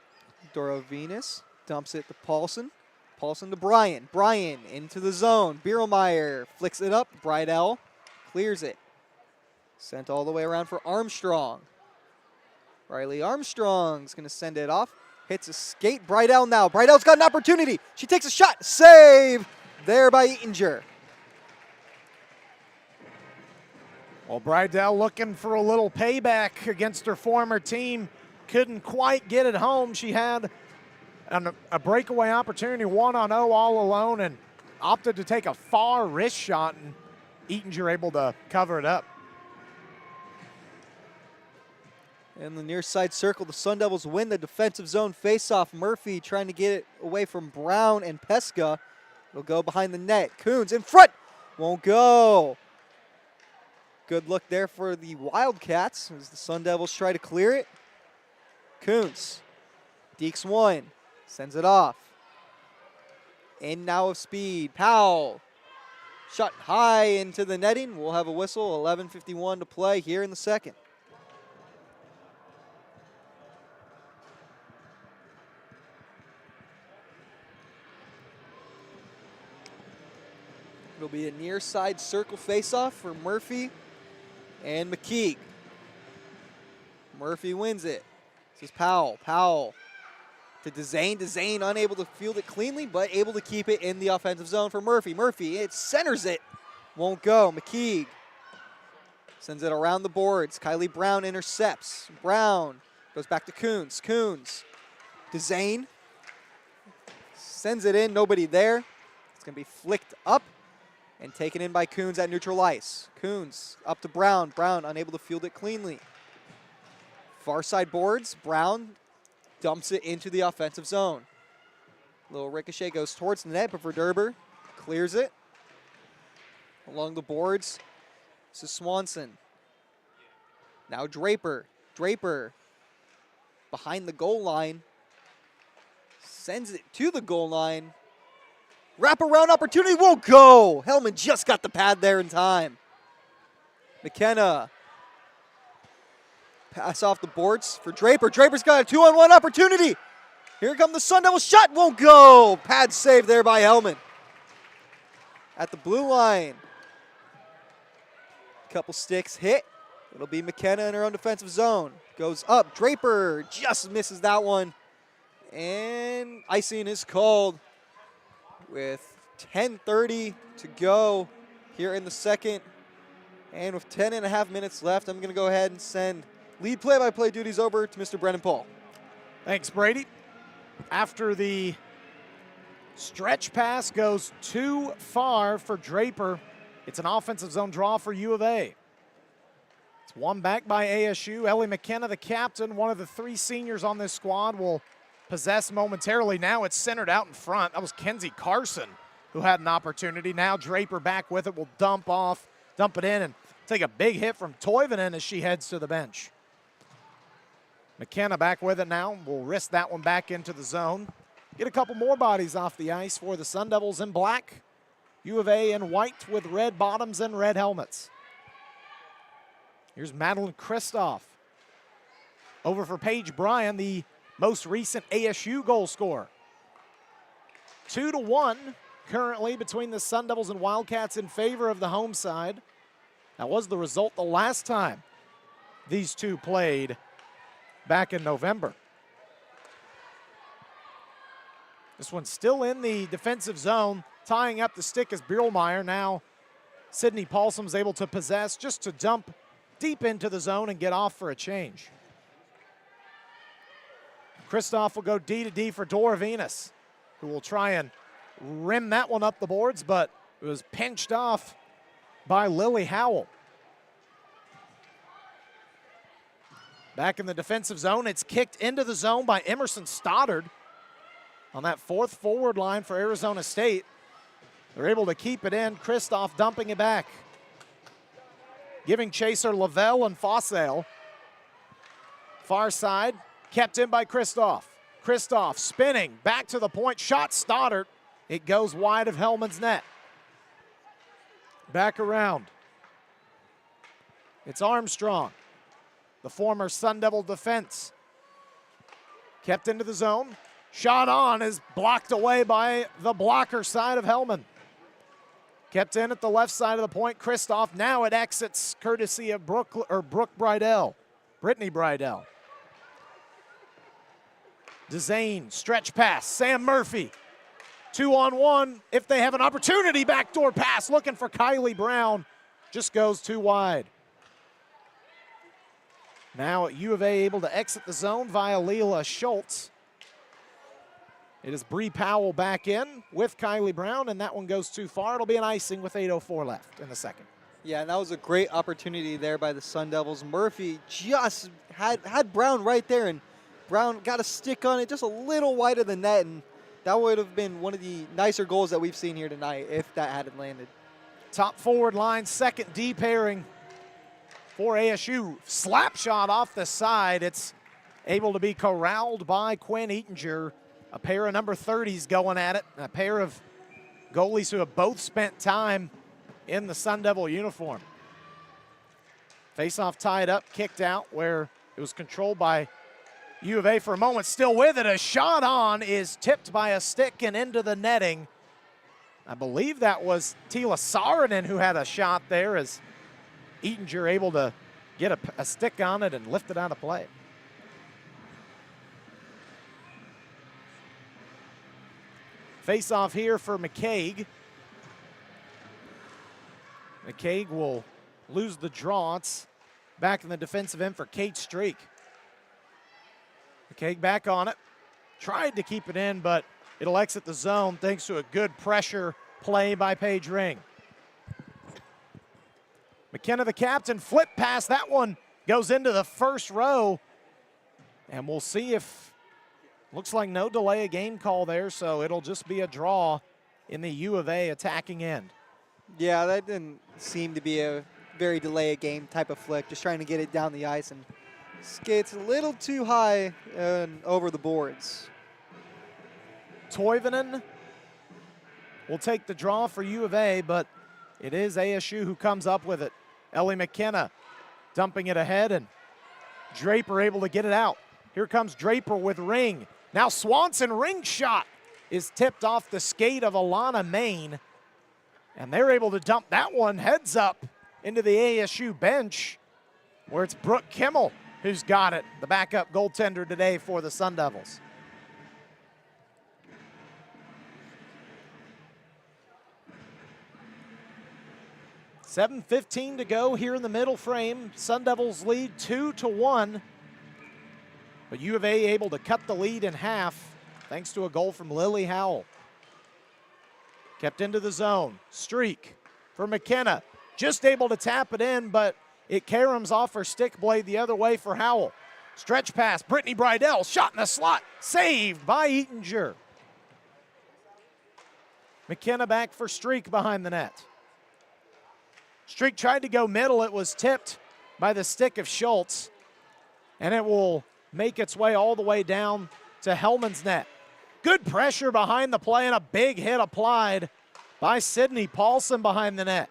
Doro Venus dumps it to Paulson. Paulson to Bryan. Bryan into the zone. Bierlmeyer flicks it up. Bridell clears it. Sent all the way around for Armstrong. Riley Armstrong's going to send it off. Hits a skate. Bridell now. Bridell's got an opportunity. She takes a shot. Save there by Ettinger. Well, Bridell looking for a little payback against her former team. Couldn't quite get it home. She had a breakaway opportunity, 1-on-0 all alone, and opted to take a far wrist shot, and Ettinger able to cover it up. In the near side circle, the Sun Devils win the defensive zone faceoff. Murphy trying to get it away from Brown and Pesca. It'll go behind the net. Coons in front. Won't go. Good look there for the Wildcats as the Sun Devils try to clear it. Coons. Deeks one. Sends it off. In now of speed. Powell. Shot high into the netting. We'll have a whistle. 11:51 to play here in the second. It'll be a near side circle faceoff for Murphy and McKeague. Murphy wins it. This is Powell. Powell to DeZane. DeZane unable to field it cleanly, but able to keep it in the offensive zone for Murphy. Murphy, it centers it. Won't go. McKeague sends it around the boards. Kylie Brown intercepts. Brown goes back to Coons. Coons. DeZane sends it in. Nobody there. It's going to be flicked up and taken in by Coons at neutral ice. Coons up to Brown. Brown unable to field it cleanly. Far side boards. Brown dumps it into the offensive zone. Little ricochet goes towards the net, but Verderber clears it. Along the boards, this is Swanson. Now Draper. Draper behind the goal line. Sends it to the goal line. Wraparound opportunity won't go. Hellman just got the pad there in time. McKenna. Pass off the boards for Draper. Draper's got a 2-on-1 opportunity. Here comes the Sun Devils. Shot won't go. Pad saved there by Hellman. At the blue line. Couple sticks hit. It'll be McKenna in her own defensive zone. Goes up. Draper just misses that one. And icing is called with 10:30 to go here in the second. And with 10.5 minutes left, I'm going to go ahead and send lead play-by-play duties over to Mr. Brennan Paul. Thanks, Brady. After the stretch pass goes too far for Draper, it's an offensive zone draw for U of A. It's won back by ASU. Ellie McKenna, the captain, one of the 3 seniors on this squad, will possess momentarily. Now it's centered out in front. That was Kenzie Carson who had an opportunity. Now Draper back with it, will dump it in, and take a big hit from Toivonen as she heads to the bench. McKenna back with it now. We'll wrist that one back into the zone. Get a couple more bodies off the ice for the Sun Devils in black. U of A in white with red bottoms and red helmets. Here's Madeline Kristoff. Over for Paige Bryan, the most recent ASU goal scorer. 2-1 currently between the Sun Devils and Wildcats in favor of the home side. That was the result the last time these two played back in November. This one's still in the defensive zone. Tying up the stick is Bierlmeyer. Now Sydney Paulson's able to possess just to dump deep into the zone and get off for a change. Kristoff will go D to D for Dora Venus, who will try and rim that one up the boards, but it was pinched off by Lily Howell. Back in the defensive zone, it's kicked into the zone by Emerson Stoddard on that fourth forward line for Arizona State. They're able to keep it in. Kristoff dumping it back. Giving chaser Lavelle and Fossail. Far side, kept in by Kristoff. Kristoff spinning, back to the point, shot Stoddard. It goes wide of Hellman's net. Back around. It's Armstrong, the former Sun Devil defense. Kept into the zone. Shot on is blocked away by the blocker side of Hellman. Kept in at the left side of the point. Kristoff, now it exits courtesy of Brooke Bridell. Brittany Bridell. DeZane, stretch pass, Sam Murphy. 2-on-1, if they have an opportunity, backdoor pass, looking for Kylie Brown. Just goes too wide. Now U of A able to exit the zone via Leela Schultz. It is Bree Powell back in with Kylie Brown, and that one goes too far. It'll be an icing with 8:04 left in the second. Yeah, and that was a great opportunity there by the Sun Devils. Murphy just had Brown right there, and Brown got a stick on it just a little wider than that, and that would have been one of the nicer goals that we've seen here tonight if that hadn't landed. Top forward line, second D pairing for ASU. Slap shot off the side. It's able to be corralled by Quinn Eatinger. A pair of number 30s going at it. A pair of goalies who have both spent time in the Sun Devil uniform. Face-off tied up, kicked out where it was controlled by U of A for a moment. Still with it. A shot on is tipped by a stick and into the netting. I believe that was Tila Saarinen who had a shot there as Eatinger able to get a stick on it and lift it out of play. Face-off here for McCaig. McCaig will lose the draw. It's back in the defensive end for Kate Streak. McCaig back on it. Tried to keep it in, but it'll exit the zone thanks to a good pressure play by Paige Ring. McKenna, the captain, flip pass. That one goes into the first row. And we'll see if, looks like no delay of game call there, so it'll just be a draw in the U of A attacking end. Yeah, that didn't seem to be a very delay of game type of flick, just trying to get it down the ice, and skates a little too high and over the boards. Toivonen will take the draw for U of A, but it is ASU who comes up with it. Ellie McKenna dumping it ahead, and Draper able to get it out. Here comes Draper with Ring. Now Swanson, ring shot is tipped off the skate of Alana Main, and they're able to dump that one heads up into the ASU bench, where it's Brooke Kimmel who's got it, the backup goaltender today for the Sun Devils. $7:15 to go here in the middle frame. Sun Devils lead 2-1. But U of A able to cut the lead in half thanks to a goal from Lily Howell. Kept into the zone. Streak for McKenna. Just able to tap it in, but it caroms off her stick blade the other way for Howell. Stretch pass. Brittany Bridell. Shot in the slot. Saved by Eatinger. McKenna back for Streak behind the net. Streak tried to go middle. It was tipped by the stick of Schultz. And it will make its way all the way down to Hellman's net. Good pressure behind the play and a big hit applied by Sydney Paulson behind the net.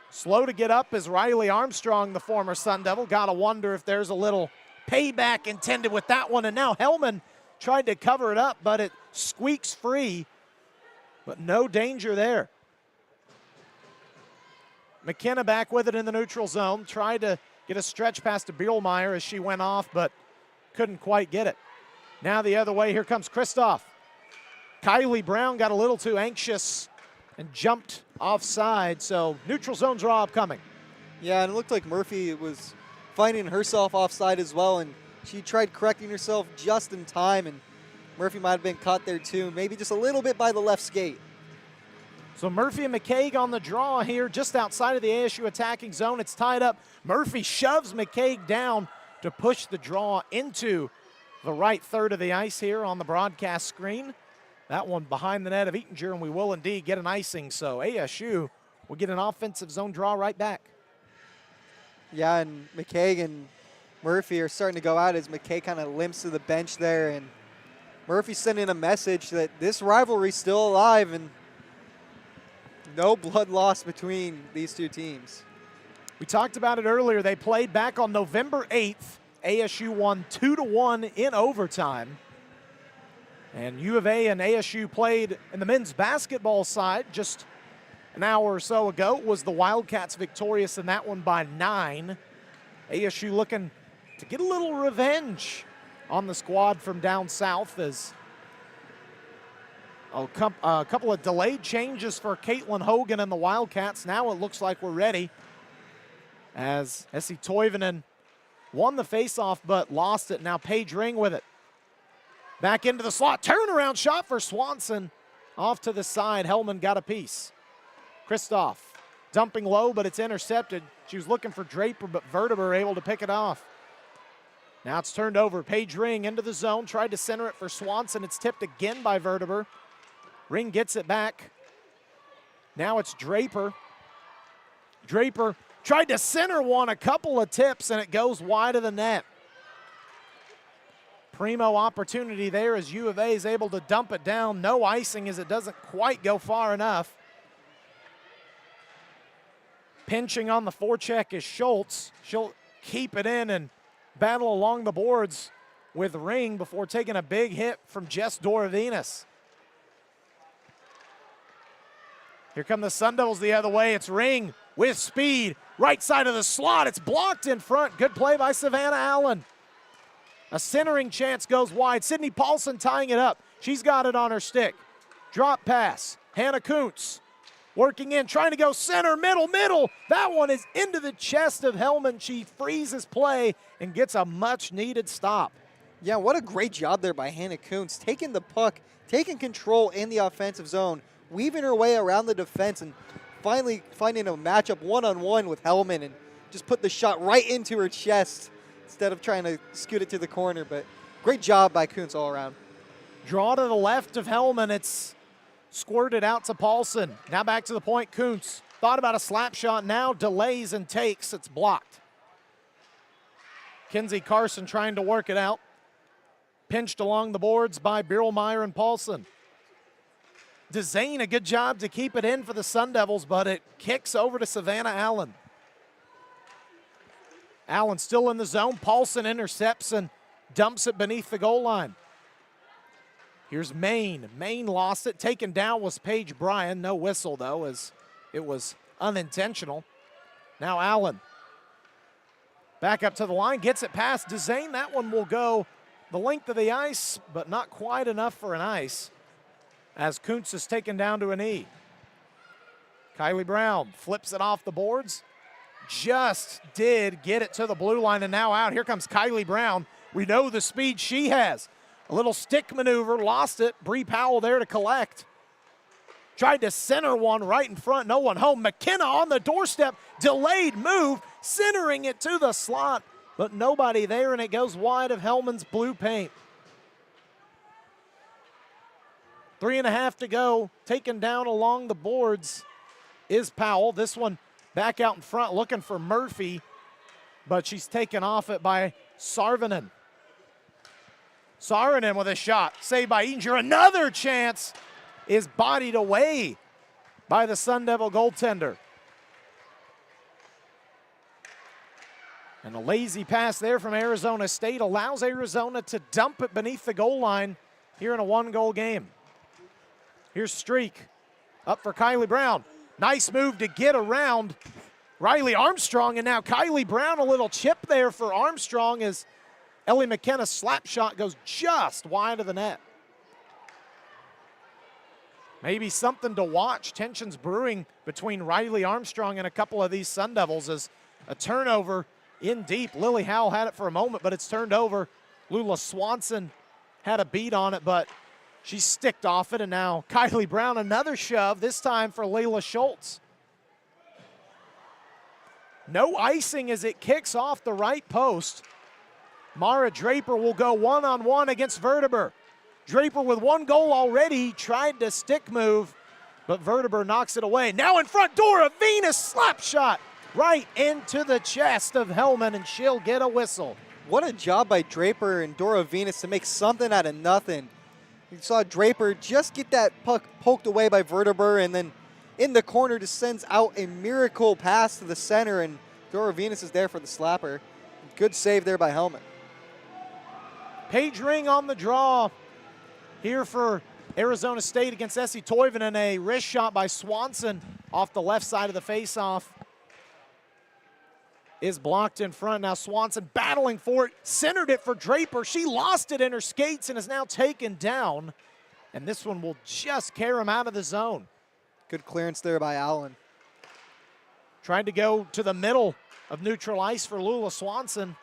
Slow to get up is Riley Armstrong, the former Sun Devil. Gotta wonder if there's a little payback intended with that one. And now Hellman tried to cover it up, but it squeaks free. But no danger there. McKenna back with it in the neutral zone. Tried to get a stretch pass to Bielmeyer as she went off, but couldn't quite get it. Now the other way, here comes Kristoff. Kylie Brown got a little too anxious and jumped offside, so neutral zone draw upcoming. Yeah, and it looked like Murphy was finding herself offside as well, and she tried correcting herself just in time, and Murphy might have been caught there too, maybe just a little bit by the left skate. So Murphy and McCaig on the draw here, just outside of the ASU attacking zone. It's tied up. Murphy shoves McCaig down to push the draw into the right third of the ice here on the broadcast screen. That one behind the net of Eatinger, and we will indeed get an icing. So ASU will get an offensive zone draw right back. Yeah, and McCaig and Murphy are starting to go out as McCaig kind of limps to the bench there, and Murphy's sending a message that this rivalry's still alive and no blood lost between these two teams. We talked about it earlier. They played back on November 8th. ASU won 2-1 in overtime. And U of A and ASU played in the men's basketball side just an hour or so ago. Was the Wildcats victorious in that one by 9. ASU looking to get a little revenge on the squad from down south as a couple of delayed changes for Caitlin Hogan and the Wildcats. Now it looks like we're ready as Essie Toivonen won the faceoff but lost it. Now Paige Ring with it. Back into the slot. Turnaround shot for Swanson. Off to the side. Hellman got a piece. Kristoff dumping low, but it's intercepted. She was looking for Draper, but Verteber able to pick it off. Now it's turned over. Paige Ring into the zone. Tried to center it for Swanson. It's tipped again by Verteber. Ring gets it back. Now it's Draper. Draper tried to center one, a couple of tips, and it goes wide of the net. Primo opportunity there as U of A is able to dump it down. No icing as it doesn't quite go far enough. Pinching on the forecheck is Schultz. She'll keep it in and battle along the boards with Ring before taking a big hit from Jess Dorovinas. Here come the Sun Devils the other way. It's Ring with speed. Right side of the slot. It's blocked in front. Good play by Savannah Allen. A centering chance goes wide. Sydney Paulson tying it up. She's got it on her stick. Drop pass. Hannah Kuntz working in, trying to go center, middle. That one is into the chest of Hellman. She freezes play and gets a much-needed stop. Yeah, what a great job there by Hannah Kuntz, taking the puck, taking control in the offensive zone, weaving her way around the defense, and finally finding a matchup one-on-one with Hellman and just put the shot right into her chest instead of trying to scoot it to the corner. But great job by Kuntz all around. Draw to the left of Hellman. It's squirted out to Paulson. Now back to the point. Kuntz thought about a slap shot. Now delays and takes. It's blocked. Kinsey Carson trying to work it out. Pinched along the boards by Bielmeyer and Paulson. DeZane, a good job to keep it in for the Sun Devils, but it kicks over to Savannah Allen. Allen still in the zone. Paulson intercepts and dumps it beneath the goal line. Here's Maine. Maine lost it. Taken down was Paige Bryan. No whistle, though, as it was unintentional. Now Allen. Back up to the line. Gets it past DeZane. That one will go the length of the ice, but not quite enough for an ice, as Kuntz is taken down to a knee. Kylie Brown flips it off the boards. Just did get it to the blue line, and now out. Here comes Kylie Brown. We know the speed she has. A little stick maneuver, lost it. Bree Powell there to collect. Tried to center one right in front, no one home. McKenna on the doorstep, delayed move, centering it to the slot, but nobody there, and it goes wide of Hellman's blue paint. 3.5 to go. Taken down along the boards is Powell. This one back out in front looking for Murphy, but she's taken off it by Sarvinen. Saarinen with a shot. Saved by Ettinger. Another chance is bodied away by the Sun Devil goaltender. And a lazy pass there from Arizona State allows Arizona to dump it beneath the goal line here in a one-goal game. Here's Streak up for Kylie Brown. Nice move to get around Riley Armstrong, and now Kylie Brown, a little chip there for Armstrong as Ellie McKenna's slap shot goes just wide of the net. Maybe something to watch. Tensions brewing between Riley Armstrong and a couple of these Sun Devils as a turnover in deep. Lily Howell had it for a moment, but it's turned over. Lula Swanson had a beat on it, but she sticked off it, and now Kylie Brown, another shove, this time for Layla Schultz. No icing as it kicks off the right post. Mara Draper will go one-on-one against Verteber. Draper with one goal already, tried to stick move, but Verteber knocks it away. Now in front, Dora Venus slap shot right into the chest of Hellman, and she'll get a whistle. What a job by Draper and Dora Venus to make something out of nothing. You saw Draper just get that puck poked away by Verteber, and then in the corner just sends out a miracle pass to the center, and Dora Venus is there for the slapper. Good save there by Hellman. Paige Ring on the draw here for Arizona State against Essie Toivonen. A wrist shot by Swanson off the left side of the faceoff is blocked in front. Now Swanson battling for it, centered it for Draper. She lost it in her skates and is now taken down. And this one will just carry him out of the zone. Good clearance there by Allen. Tried to go to the middle of neutral ice for Lula Swanson.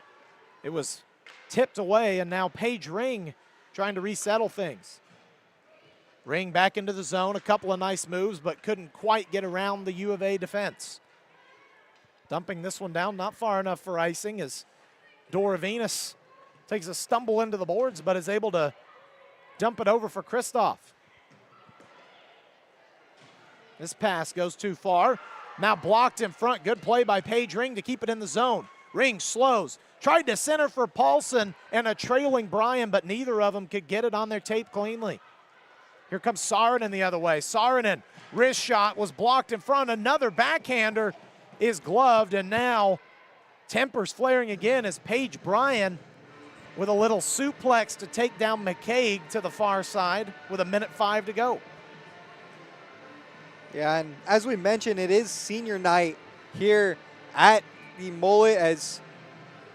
It was tipped away, and now Paige Ring trying to resettle things. Ring back into the zone, a couple of nice moves, but couldn't quite get around the U of A defense. Dumping this one down, not far enough for icing as Dora Venus takes a stumble into the boards, but is able to dump it over for Kristoff. This pass goes too far. Now blocked in front. Good play by Paige Ring to keep it in the zone. Ring slows. Tried to center for Paulson and a trailing Bryan, but neither of them could get it on their tape cleanly. Here comes Saarinen the other way. Saarinen, wrist shot was blocked in front. Another backhander is gloved, and now tempers flaring again as Paige Bryan with a little suplex to take down McCaig to the far side with 1:05 to go. Yeah, and as we mentioned, it is senior night here at the Mullett, as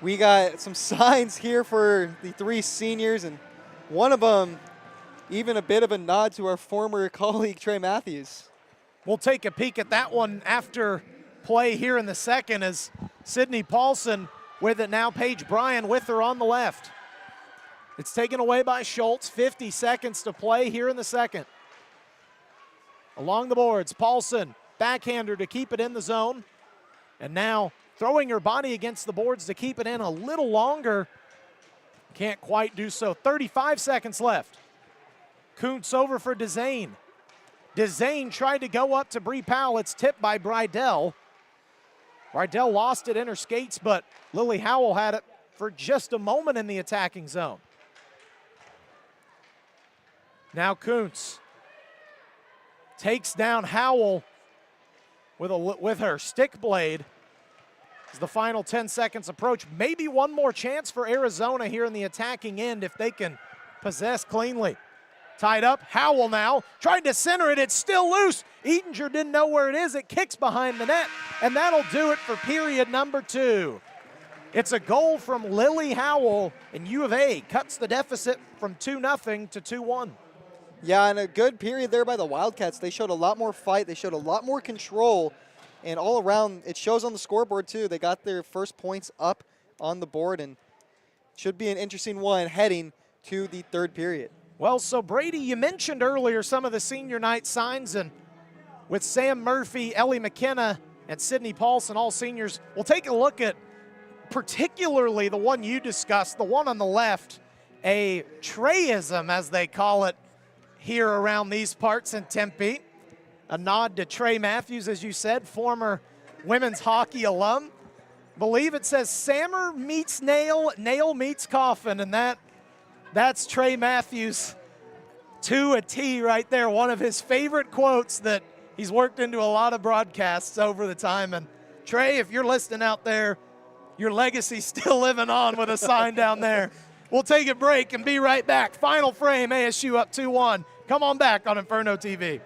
we got some signs here for the three seniors, and one of them even a bit of a nod to our former colleague Trey Matthews. We'll take a peek at that one after play here in the second as Sydney Paulson with it now. Paige Bryan with her on the left. It's taken away by Schultz. 50 seconds to play here in the second. Along the boards, Paulson, backhander to keep it in the zone. And now throwing her body against the boards to keep it in a little longer. Can't quite do so. 35 seconds left. Kuntz over for Dezane. Dezane tried to go up to Bree Powell. It's tipped by Brydell. Brydell lost it in her skates, but Lily Howell had it for just a moment in the attacking zone. Now Kuntz takes down Howell with her stick blade as the final 10 seconds approach. Maybe one more chance for Arizona here in the attacking end if they can possess cleanly. Tied up, Howell now, tried to center it, it's still loose. Ettinger didn't know where it is, it kicks behind the net, and that'll do it for period number 2. It's a goal from Lily Howell, and U of A cuts the deficit from 2-0 to 2-1. Yeah, and a good period there by the Wildcats. They showed a lot more fight, they showed a lot more control, and all around, it shows on the scoreboard too. They got their first points up on the board, and should be an interesting one heading to the third period. Well, so Brady, you mentioned earlier some of the senior night signs, and with Sam Murphy, Ellie McKenna, and Sydney Paulson, all seniors, we'll take a look at particularly the one you discussed, the one on the left, a Treyism, as they call it here around these parts in Tempe. A nod to Trey Matthews, as you said, former women's hockey alum. believe it says Sammer meets nail, nail meets coffin, and that's Trey Matthews to a T right there. One of his favorite quotes that he's worked into a lot of broadcasts over the time. And Trey, if you're listening out there, your legacy's still living on with a sign down there. We'll take a break and be right back. Final frame, ASU up 2-1. Come on back on Inferno TV.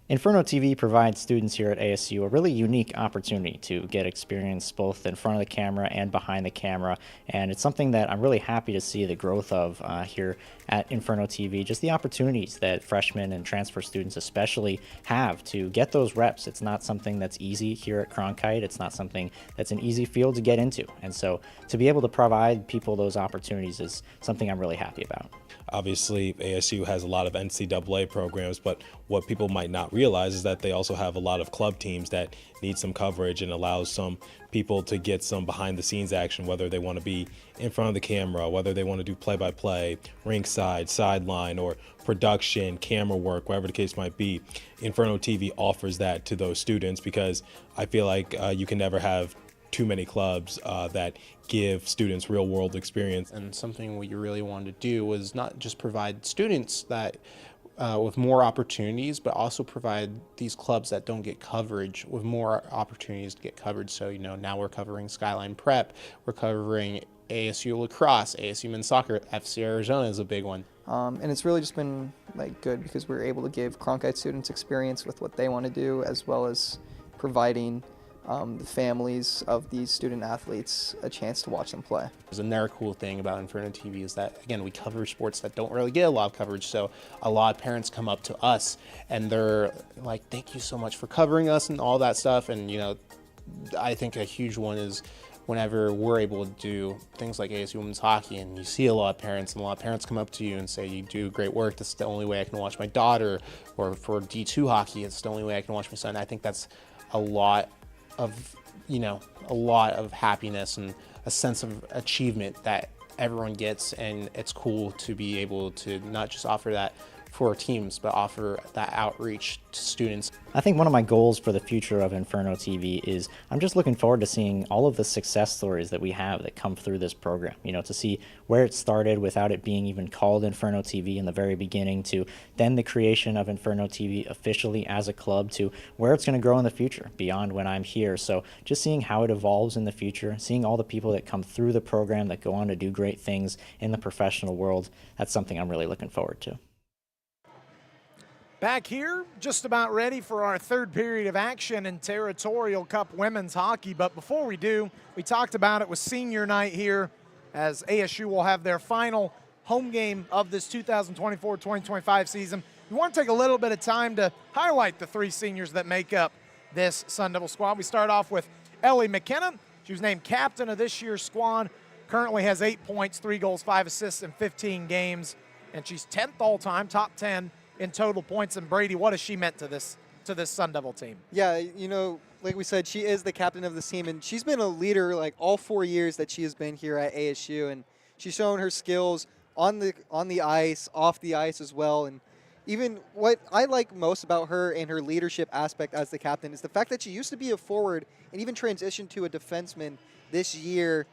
Inferno TV provides students here at ASU a really unique opportunity to get experience both in front of the camera and behind the camera, and it's something that I'm really happy to see the growth of here at Inferno TV, just the opportunities that freshmen and transfer students especially have to get those reps. It's not something that's easy here at Cronkite. It's not something that's an easy field to get into, and so to be able to provide people those opportunities is something I'm really happy about. Obviously, ASU has a lot of NCAA programs, but what people might not realize is that they also have a lot of club teams that need some coverage and allows some people to get some behind the scenes action, whether they want to be in front of the camera, whether they want to do play-by-play, ringside, sideline, or production, camera work, whatever the case might be. Inferno TV offers that to those students because I feel like you can never have too many clubs that give students real world experience. And something we really wanted to do was not just provide students that with more opportunities, but also provide these clubs that don't get coverage with more opportunities to get coverage. So, you know, now we're covering Skyline Prep, we're covering ASU lacrosse, ASU men's soccer, FC Arizona is a big one. And it's really just been like good because we're able to give Cronkite students experience with what they want to do, as well as providing the families of these student athletes a chance to watch them play. There's another cool thing about Inferno TV is that, again, we cover sports that don't really get a lot of coverage, so a lot of parents come up to us and they're like, thank you so much for covering us and all that stuff. And, you know, I think a huge one is whenever we're able to do things like ASU women's hockey and you see a lot of parents, and a lot of parents come up to you and say, you do great work, this is the only way I can watch my daughter, or for D2 hockey, it's the only way I can watch my son. I think that's a lot of, you know, a lot of happiness and a sense of achievement that everyone gets, and it's cool to be able to not just offer that for teams, but offer that outreach to students. I think one of my goals for the future of Inferno TV is I'm just looking forward to seeing all of the success stories that we have that come through this program. You know, to see where it started without it being even called Inferno TV in the very beginning, to then the creation of Inferno TV officially as a club, to where it's going to grow in the future beyond when I'm here. So just seeing how it evolves in the future, seeing all the people that come through the program that go on to do great things in the professional world, that's something I'm really looking forward to. Back here, just about ready for our third period of action in Territorial Cup women's hockey. But before we do, we talked about it with senior night here, as ASU will have their final home game of this 2024-2025 season. We want to take a little bit of time to highlight the three seniors that make up this Sun Devil squad. We start off with Ellie McKenna. She was named captain of this year's squad. Currently has 8 points, 3 goals, 5 assists in 15 games. And she's 10th all-time, top 10 in total points. And Brady, what has she meant to this Sun Devil team? Yeah, you know, like we said, she is the captain of this team, and she's been a leader like all 4 years that she has been here at ASU, and she's shown her skills on the ice, off the ice as well. And even what I like most about her and her leadership aspect as the captain is the fact that she used to be a forward and even transitioned to a defenseman this year.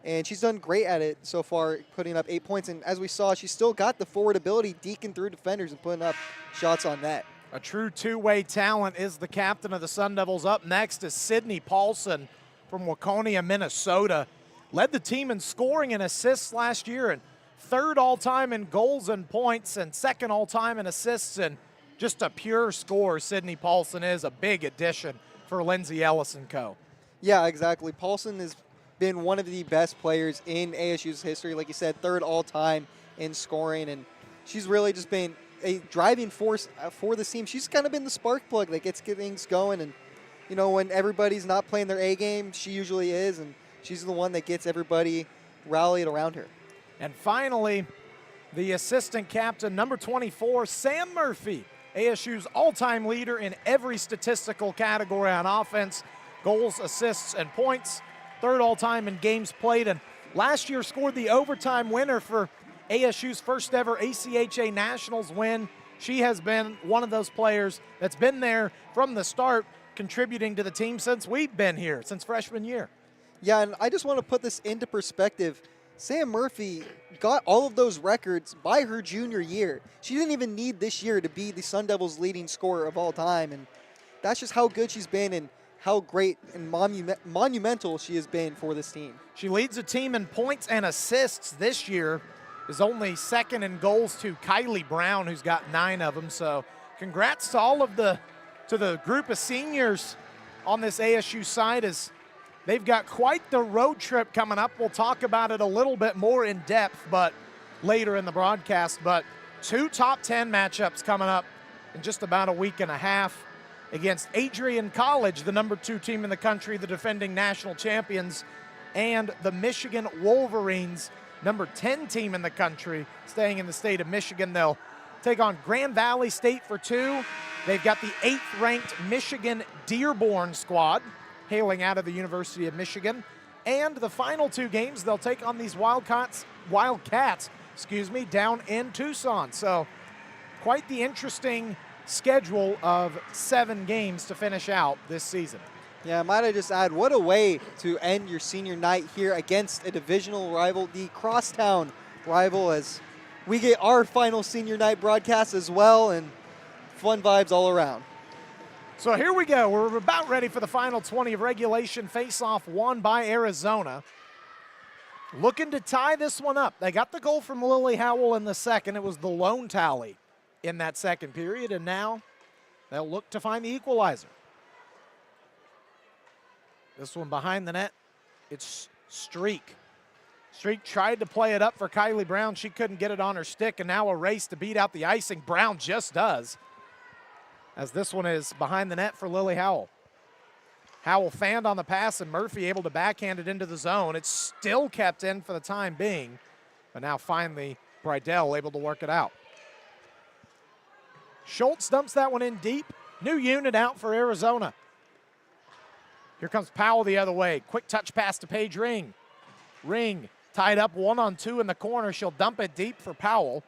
And she's done great at it so far, putting up 8 points. And as we saw, she's still got the forward ability, deking through defenders and putting up shots on net. A true two-way talent is the captain of the Sun Devils. Up next is Sydney Paulson from Waconia, Minnesota. Led the team in scoring and assists last year, and third all-time in goals and points, and second all-time in assists, and just a pure scorer. Sydney Paulson is a big addition for Lindsay Ellis & co. Yeah, exactly. Paulson has been one of the best players in ASU's history. Like you said, third all-time in scoring, and she's really just been a driving force for the team. She's kind of been the spark plug that gets things going, and you know, when everybody's not playing their A game, she usually is, and she's the one that gets everybody rallied around her. And finally, the assistant captain, number 24, Sam Murphy, ASU's all-time leader in every statistical category on offense, goals, assists, and points. Third all-time in games played, and last year scored the overtime winner for ASU's first ever ACHA Nationals win. She has been one of those players that's been there from the start, contributing to the team since we've been here, since freshman year. Yeah, and I just want to put this into perspective. Sam Murphy got all of those records by her junior year. She didn't even need this year to be the Sun Devils' leading scorer of all time, and that's just how good she's been and how great and monumental she has been for this team. She leads the team in points and assists this year, is only second in goals to Kylie Brown, who's got 9 of them. So congrats to all of the to the group of seniors on this ASU side as they've got quite the road trip coming up. We'll talk about it a little bit more in depth, but later in the broadcast. But 2 top 10 matchups coming up in just about a week and a half against Adrian College, the number 2 team in the country, the defending national champions, and the Michigan Wolverines, number 10 team in the country, staying in the state of Michigan. They'll take on Grand Valley State for 2. They've got the 8th-ranked Michigan Dearborn squad, hailing out of the University of Michigan. And the final 2 games, they'll take on these Wildcats, down in Tucson. So quite the interesting schedule of 7 games to finish out this season. Yeah, might I just add, what a way to end your senior night here against a divisional rival, the crosstown rival, as we get our final senior night broadcast as well, and fun vibes all around. So here we go. We're about ready for the final 20 of regulation. Face-off won by Arizona. Looking to tie this one up. They got the goal from Lily Howell in the second. It was the lone tally in that second period, and now they'll look to find the equalizer. This one behind the net, it's Streak. Streak tried to play it up for Kylie Brown. She couldn't get it on her stick, and now a race to beat out the icing. Brown just does, as this one is behind the net for Lily Howell. Howell fanned on the pass, and Murphy able to backhand it into the zone. It's still kept in for the time being, but now finally Brydell able to work it out. Schultz dumps that one in deep. New unit out for Arizona. Here comes Powell the other way. Quick touch pass to Paige Ring. Ring tied up 1-on-2 in the corner. She'll dump it deep for Powell.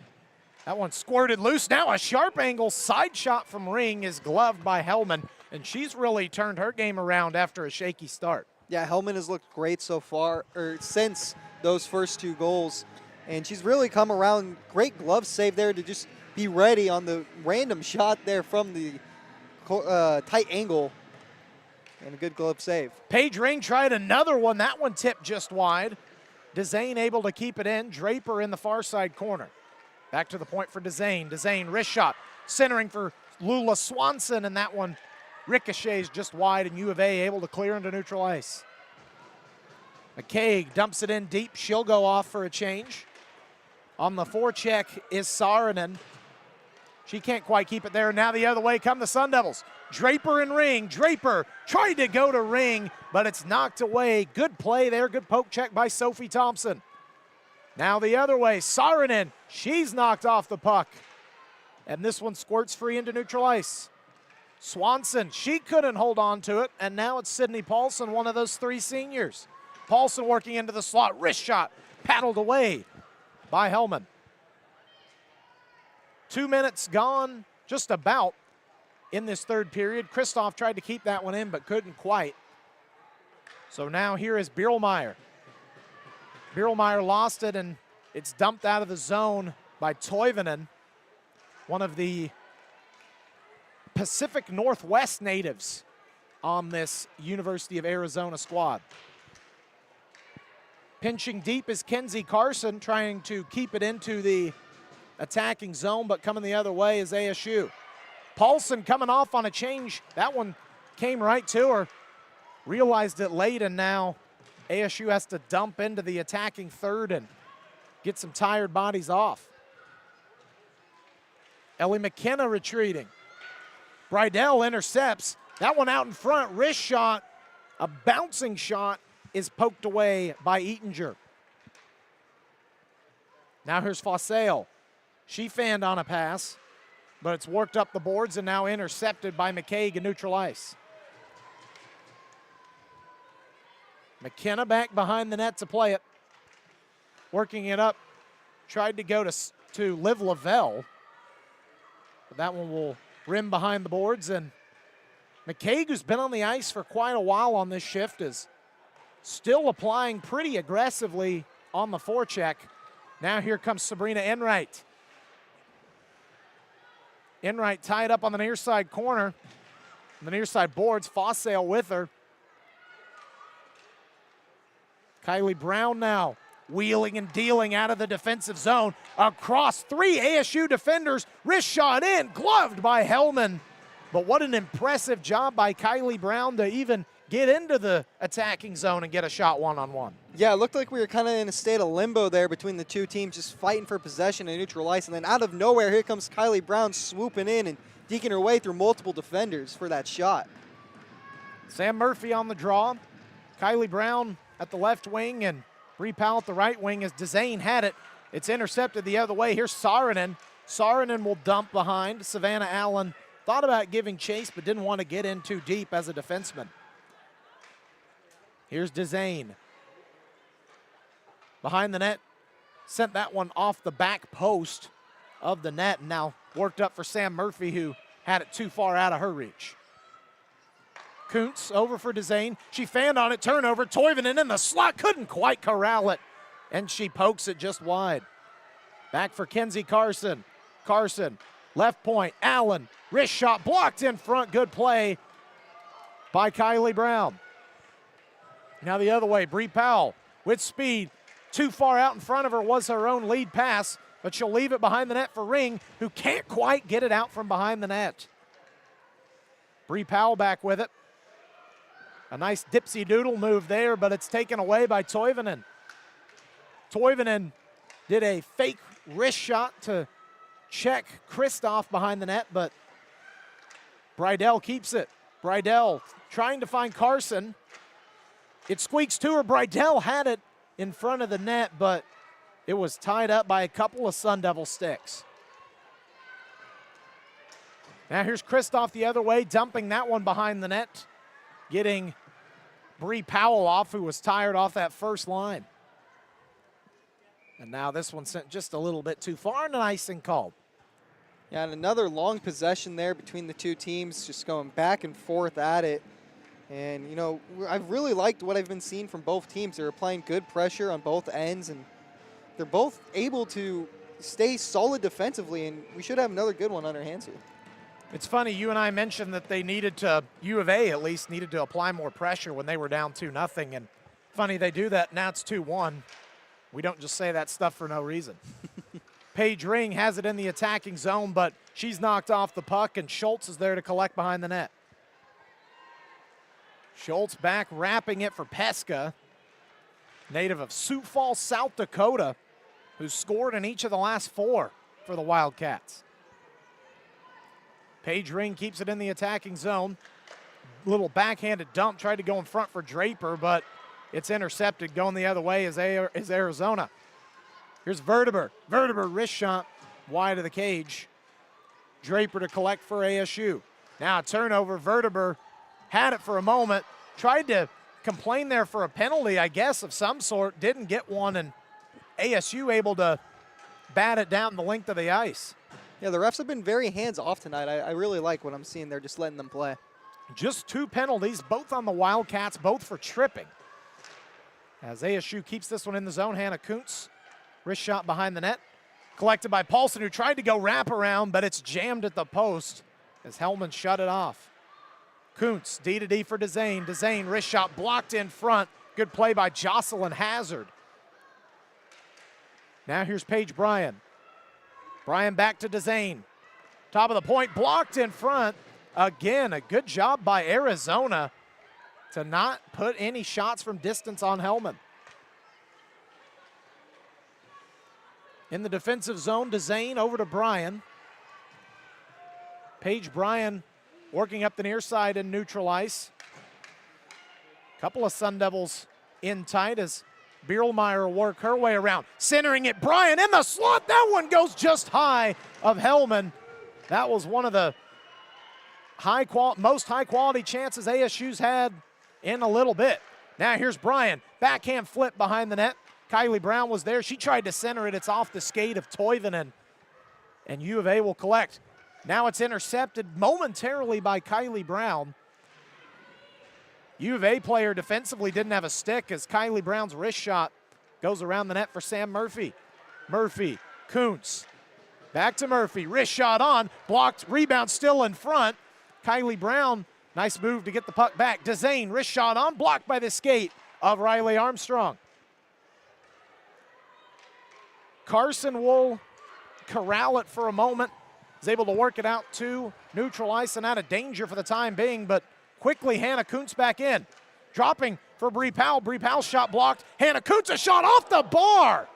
That one squirted loose. Now a sharp angle side shot from Ring is gloved by Hellman, and she's really turned her game around after a shaky start. Yeah, Hellman has looked great so far, or since those first 2 goals, and she's really come around. Great glove save there to just be ready on the random shot there from the tight angle. And a good glove save. Paige Ring tried another one. That one tipped just wide. DeZane able to keep it in. Draper in the far side corner. Back to the point for DeZane. DeZane, wrist shot. Centering for Lula Swanson, and that one ricochets just wide, and U of A able to clear into neutral ice. McCaig dumps it in deep. She'll go off for a change. On the forecheck is Saarinen. She can't quite keep it there. Now the other way come the Sun Devils. Draper and Ring. Draper tried to go to Ring, but it's knocked away. Good play there. Good poke check by Sophie Thompson. Now the other way. Saarinen. She's knocked off the puck. And this one squirts free into neutral ice. Swanson. She couldn't hold on to it. And now it's Sydney Paulson, one of those 3 seniors. Paulson working into the slot. Wrist shot. Paddled away by Hellman. 2 minutes gone, just about, in this third period. Kristoff tried to keep that one in, but couldn't quite. So now here is Bierlmeyer. Bierlmeyer lost it, and it's dumped out of the zone by Toivonen, one of the Pacific Northwest natives on this University of Arizona squad. Pinching deep is Kenzie Carson, trying to keep it into the attacking zone, but coming the other way is ASU. Paulson coming off on a change. That one came right to her. Realized it late, and now ASU has to dump into the attacking third and get some tired bodies off. Ellie McKenna retreating. Brydell intercepts. That one out in front. Wrist shot. A bouncing shot is poked away by Eatinger. Now here's Fossail. She fanned on a pass, but it's worked up the boards and now intercepted by McCaig in neutral ice. McKenna back behind the net to play it. Working it up. Tried to go to Liv Lavelle, but that one will rim behind the boards. And McCaig, who's been on the ice for quite a while on this shift, is still applying pretty aggressively on the forecheck. Now here comes Sabrina Enright. Enright tied up on the near side corner. On the near side boards, Fossail with her. Kylie Brown now wheeling and dealing out of the defensive zone. Across 3 ASU defenders. Wrist shot in, gloved by Hellman. But what an impressive job by Kylie Brown to even get into the attacking zone and get a shot one-on-one. Yeah, it looked like we were kind of in a state of limbo there between the two teams, just fighting for possession and neutral ice. And then out of nowhere, here comes Kylie Brown swooping in and deking her way through multiple defenders for that shot. Sam Murphy on the draw. Kylie Brown at the left wing and Bree Powell at the right wing as Dezane had it. It's intercepted the other way. Here's Saarinen. Saarinen will dump behind. Savannah Allen thought about giving chase but didn't want to get in too deep as a defenseman. Here's Dezane. Behind the net. Sent that one off the back post of the net and now worked up for Sam Murphy, who had it too far out of her reach. Kuntz over for Dezane. She fanned on it, turnover. Toivonen in the slot, couldn't quite corral it, and she pokes it just wide. Back for Kenzie Carson. Carson, left point, Allen, wrist shot, blocked in front, good play by Kylie Brown. Now the other way, Bree Powell with speed. Too far out in front of her was her own lead pass, but she'll leave it behind the net for Ring, who can't quite get it out from behind the net. Bree Powell back with it. A nice dipsy-doodle move there, but it's taken away by Toivonen. Toivonen did a fake wrist shot to check Kristoff behind the net, but Brydell keeps it. Brydell trying to find Carson. It squeaks to her. Brydell had it in front of the net, but it was tied up by a couple of Sun Devil sticks. Now here's Kristoff the other way, dumping that one behind the net, getting Bree Powell off, who was tired off that first line. And now this one sent just a little bit too far, and an icing called. Yeah, and another long possession there between the two teams, just going back and forth at it. And, you know, I've really liked what I've been seeing from both teams. They're applying good pressure on both ends, and they're both able to stay solid defensively, and we should have another good one on our hands here. It's funny, you and I mentioned that they needed to, U of A at least, needed to apply more pressure when they were down 2-0, and funny they do that, now it's 2-1. We don't just say that stuff for no reason. Paige Ring has it in the attacking zone, but she's knocked off the puck, and Schultz is there to collect behind the net. Schultz back, wrapping it for Pesca, native of Sioux Falls, South Dakota, who's scored in each of the last 4 for the Wildcats. Paige Ring keeps it in the attacking zone. Little backhanded dump, tried to go in front for Draper, but it's intercepted. Going the other way is Arizona. Here's Verdeber. Verdeber, wrist shot wide of the cage. Draper to collect for ASU. Now a turnover. Verdeber had it for a moment. Tried to complain there for a penalty, I guess, of some sort. Didn't get one, and ASU able to bat it down the length of the ice. Yeah, the refs have been very hands-off tonight. I really like what I'm seeing there, just letting them play. Just 2 penalties, both on the Wildcats, both for tripping. As ASU keeps this one in the zone, Hannah Kuntz, wrist shot behind the net. Collected by Paulson, who tried to go wraparound, but it's jammed at the post as Hellman shut it off. Kuntz, D-to-D for Dezane. Dezane, wrist shot blocked in front. Good play by Jocelyn Hazard. Now here's Paige Bryan. Bryan back to Dezane. Top of the point, blocked in front. Again, a good job by Arizona to not put any shots from distance on Hellman. In the defensive zone, Dezane over to Bryan. Paige Bryan working up the near side in neutral ice. Couple of Sun Devils in tight as Bierlmeyer will work her way around. Centering it, Bryan in the slot. That one goes just high of Hellman. That was one of the most high-quality chances ASU's had in a little bit. Now here's Bryan. Backhand flip behind the net. Kylie Brown was there. She tried to center it. It's off the skate of Toivonen. And U of A will collect. Now it's intercepted momentarily by Kylie Brown. U of A player defensively didn't have a stick as Kylie Brown's wrist shot goes around the net for Sam Murphy. Murphy, Kuntz, back to Murphy, wrist shot on, blocked, rebound still in front. Kylie Brown, nice move to get the puck back. Dezane, wrist shot on, blocked by the skate of Riley Armstrong. Carson will corral it for a moment. is able to work it out to neutral ice and out of danger for the time being, but quickly Hannah Kuntz back in. Dropping for Bree Powell. Bree Powell's shot blocked. Hannah Kuntz, a shot off the bar.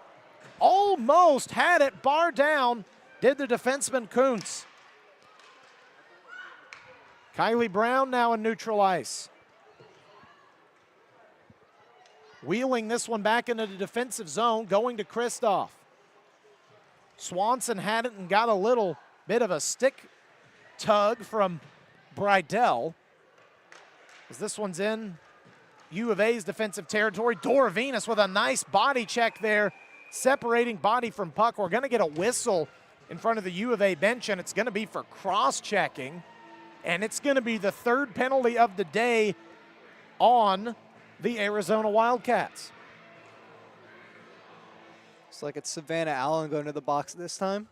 Almost had it bar down, did the defenseman Kuntz. Kylie Brown now in neutral ice. Wheeling this one back into the defensive zone, going to Kristoff. Swanson had it and got a little bit of a stick tug from Bridell. As this one's in U of A's defensive territory. Dora Venus with a nice body check there, separating body from puck. We're going to get a whistle in front of the U of A bench, and it's going to be for cross-checking. And it's going to be the third penalty of the day on the Arizona Wildcats. Looks like it's Savannah Allen going to the box this time.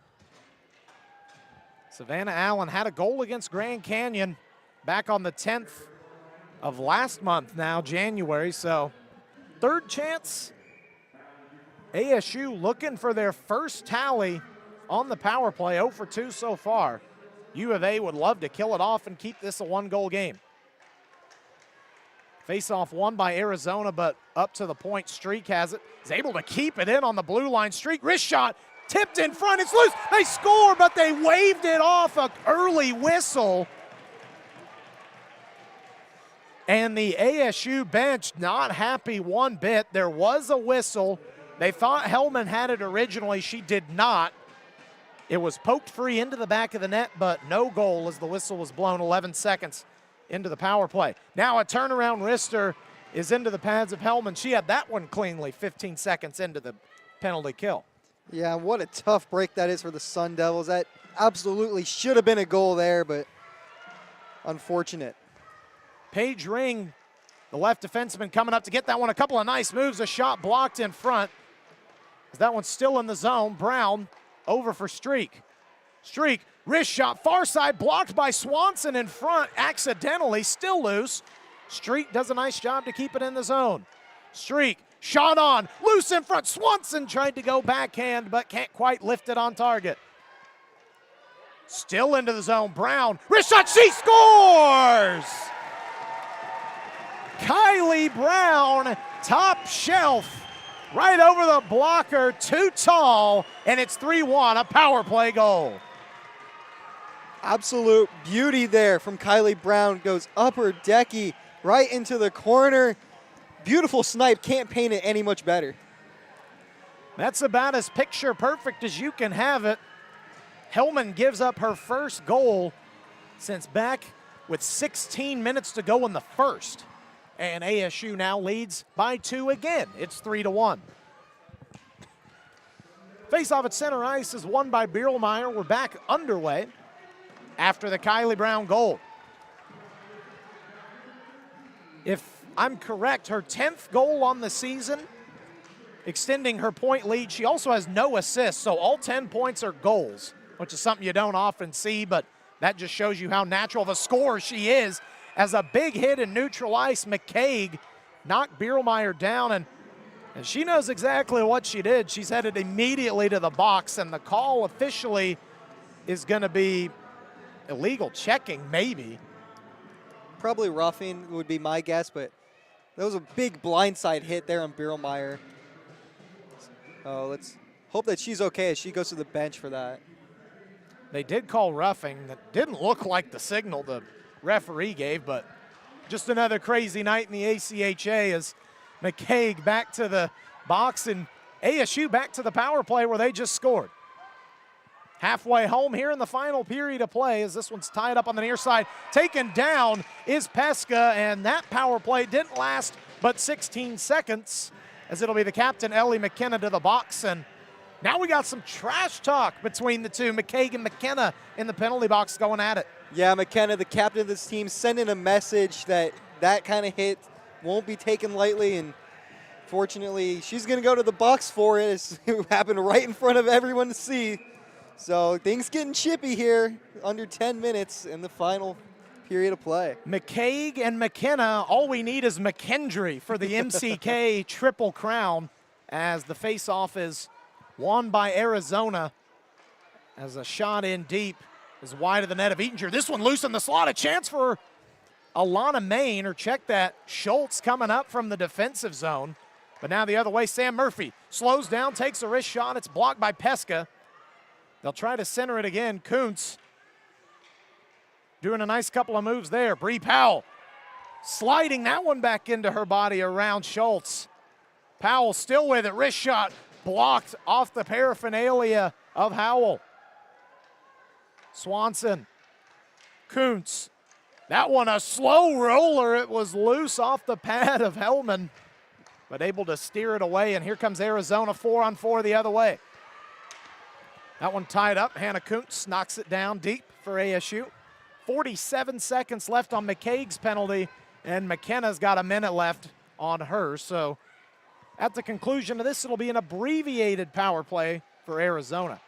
Savannah Allen had a goal against Grand Canyon back on the 10th of last month now, January. So third chance. ASU looking for their first tally on the power play, 0 for 2 so far. U of A would love to kill it off and keep this a one-goal game. Face-off won by Arizona, but up to the point, Streak has it. Is able to keep it in on the blue line. Streak, wrist shot, tipped in front, it's loose. They score, but they waved it off, an early whistle. And the ASU bench not happy one bit. There was a whistle. They thought Hellman had it originally. She did not. It was poked free into the back of the net, but no goal as the whistle was blown 11 seconds into the power play. Now a turnaround wrister is into the pads of Hellman. She had that one cleanly 15 seconds into the penalty kill. Yeah, what a tough break that is for the Sun Devils. That absolutely should have been a goal there, but unfortunate. Paige Ring, the left defenseman, coming up to get that one. A couple of nice moves, a shot blocked in front. That one's still in the zone. Brown over for Streak. Streak, wrist shot, far side, blocked by Swanson in front, accidentally, still loose. Streak does a nice job to keep it in the zone. Streak, shot on, loose in front. Swanson tried to go backhand, but can't quite lift it on target. Still into the zone, Brown, wrist shot, she scores! Kylie Brown, top shelf, right over the blocker, too tall, and it's 3-1, a power play goal. Absolute beauty there from Kylie Brown. Goes upper decky right into the corner. Beautiful snipe, can't paint it any much better. That's about as picture perfect as you can have it. Hellman gives up her first goal since back with 16 minutes to go in the first. And ASU now leads by 2 again. It's 3-1. Face-off at center ice is won by Bierlmeyer. We're back underway after the Kylie Brown goal. If I'm correct, her 10th goal on the season, extending her point lead. She also has no assists, so all 10 points are goals, which is something you don't often see, but that just shows you how natural of a scorer she is. As a big hit in neutral ice, McCaig knocked Bierlmeyer down, and she knows exactly what she did. She's headed immediately to the box, and the call officially is going to be illegal checking, maybe. Probably roughing would be my guess, but that was a big blindside hit there on Bierlmeyer. Oh, let's hope that she's okay as she goes to the bench for that. They did call roughing. That didn't look like the signal the referee gave, but just another crazy night in the ACHA as McCaig back to the box and ASU back to the power play where they just scored. Halfway home here in the final period of play as this one's tied up on the near side. Taken down is Pesca, and that power play didn't last but 16 seconds as it'll be the captain, Ellie McKenna, to the box. And now we got some trash talk between the two, McCaig and McKenna in the penalty box going at it. Yeah, McKenna, the captain of this team, sending a message that that kind of hit won't be taken lightly, and fortunately, she's going to go to the box for it. It happened right in front of everyone to see. So things getting chippy here, under 10 minutes in the final period of play. McCaig and McKenna, all we need is McKendry for the MCK Triple Crown as the face-off is won by Arizona as a shot in deep is wide of the net of Eatinger. This one loose in the slot. A chance for Alana Main, or check that, Schultz coming up from the defensive zone. But now the other way, Sam Murphy slows down, takes a wrist shot. It's blocked by Pesca. They'll try to center it again. Kuntz doing a nice couple of moves there. Bree Powell sliding that one back into her body around Schultz. Powell still with it. Wrist shot blocked off the paraphernalia of Howell. Swanson. Kuntz. That one a slow roller. It was loose off the pad of Hellman, but able to steer it away. And here comes Arizona 4-on-4 the other way. That one tied up. Hannah Kuntz knocks it down deep for ASU. 47 seconds left on McCaig's penalty, and McKenna's got a minute left on hers. So at the conclusion of this, it'll be an abbreviated power play for Arizona.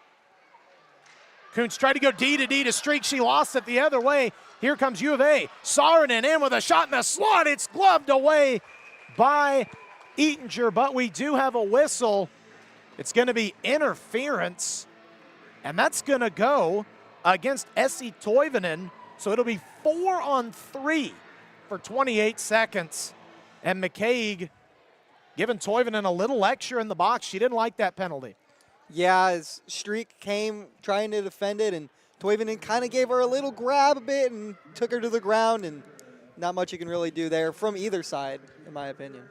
Kuntz tried to go D to streak. She lost it the other way. Here comes U of A. Saarinen in with a shot in the slot. It's gloved away by Eatinger, but we do have a whistle. It's going to be interference, and that's going to go against Essie Toivonen. So it'll be 4-on-3 for 28 seconds. And McCaig giving Toivonen a little lecture in the box. She didn't like that penalty. Yeah, his streak came trying to defend it, and Toivonen kind of gave her a little grab a bit and took her to the ground, and not much you can really do there from either side, in my opinion.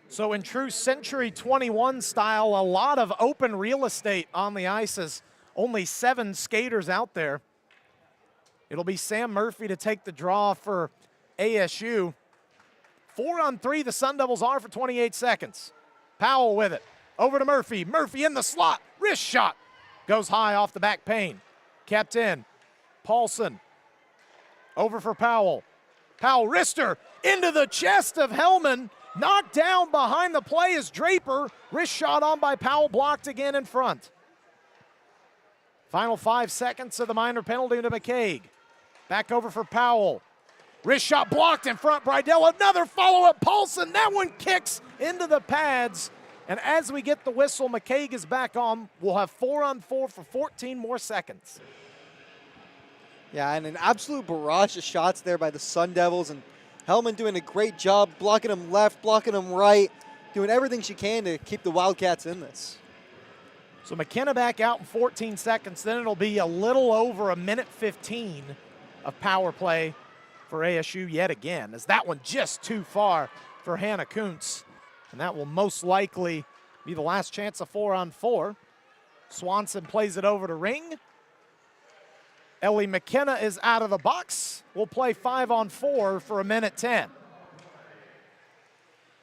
So in true Century 21 style, a lot of open real estate on the ices. Only 7 skaters out there. It'll be Sam Murphy to take the draw for ASU. 4-on-3 the Sun Devils are for 28 seconds. Powell with it. Over to Murphy. Murphy in the slot. Wrist shot. Goes high off the back pane. Kept in. Paulson. Over for Powell. Powell wrister into the chest of Hellman. Knocked down behind the play is Draper. Wrist shot on by Powell, blocked again in front. Final 5 seconds of the minor penalty to McCaig. Back over for Powell. Wrist shot blocked in front. Brydell, another follow-up. Paulson, that one kicks into the pads. And as we get the whistle, McCaig is back on. We'll have 4-on-4 for 14 more seconds. Yeah, and an absolute barrage of shots there by the Sun Devils, and Hellman doing a great job blocking them left, blocking them right, doing everything she can to keep the Wildcats in this. So McKenna back out in 14 seconds. Then it'll be a little over a minute 15 of power play for ASU yet again, as that one just too far for Hannah Kuntz. And that will most likely be the last chance of 4-on-4. Swanson plays it over to Ring. Ellie McKenna is out of the box. We'll play 5-on-4 for a minute 10.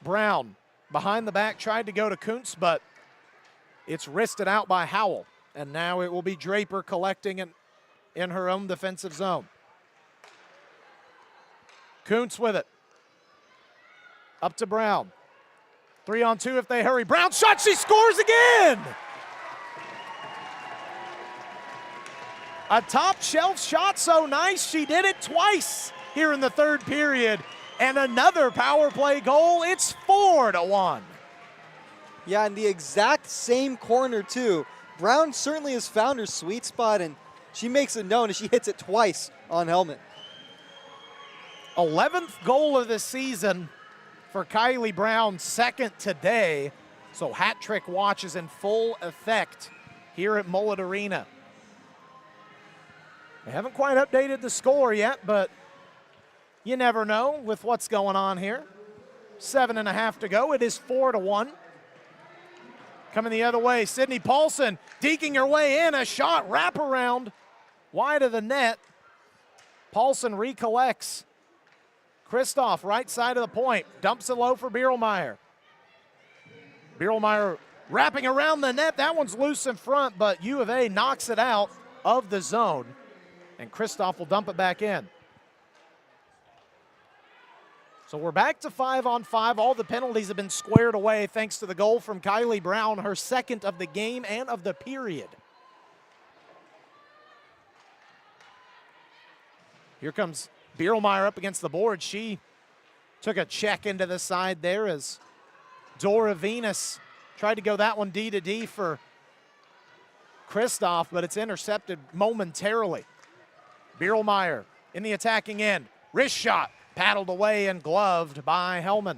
Brown behind the back tried to go to Kuntz, but it's wristed out by Howell. And now it will be Draper collecting it in her own defensive zone. Kuntz with it. Up to Brown. 3-on-2 if they hurry. Brown shot, she scores again! A top shelf shot so nice, she did it twice here in the third period. And another power play goal, it's 4-1. Yeah, and the exact same corner too. Brown certainly has found her sweet spot, and she makes it known as she hits it twice on Hellman. 11th goal of the season for Kylie Brown, second today. So hat trick watch is in full effect here at Mullett Arena. They haven't quite updated the score yet, but you never know with what's going on here. 7.5 to go. It is 4-1. Coming the other way, Sydney Paulson deking her way in. A shot wraparound wide of the net. Paulson recollects. Kristoff, right side of the point, dumps it low for Bierlmeyer. Bierlmeyer wrapping around the net. That one's loose in front, but U of A knocks it out of the zone. And Kristoff will dump it back in. So we're back to 5-on-5. All the penalties have been squared away thanks to the goal from Kylie Brown, her second of the game and of the period. Here comes Bierlmeyer up against the board. She took a check into the side there as Dora Venus tried to go that one D to D for Kristoff, but it's intercepted momentarily. Bierlmeyer in the attacking end. Wrist shot, paddled away and gloved by Hellman.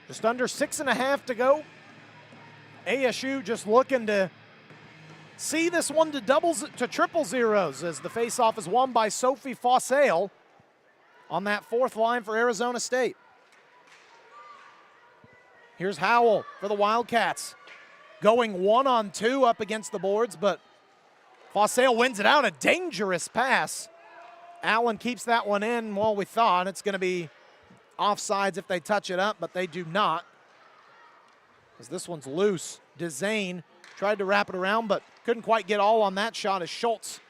Just under 6.5 to go. ASU just looking to see this one to triple zeros as the faceoff is won by Sophie Faussale on that fourth line for Arizona State. Here's Howell for the Wildcats. Going 1-on-2 up against the boards, but Faussale wins it out. A dangerous pass. Allen keeps that one in. Well, we thought it's going to be offsides if they touch it up, but they do not. As this one's loose. DeZane tried to wrap it around, but couldn't quite get all on that shot as Schultz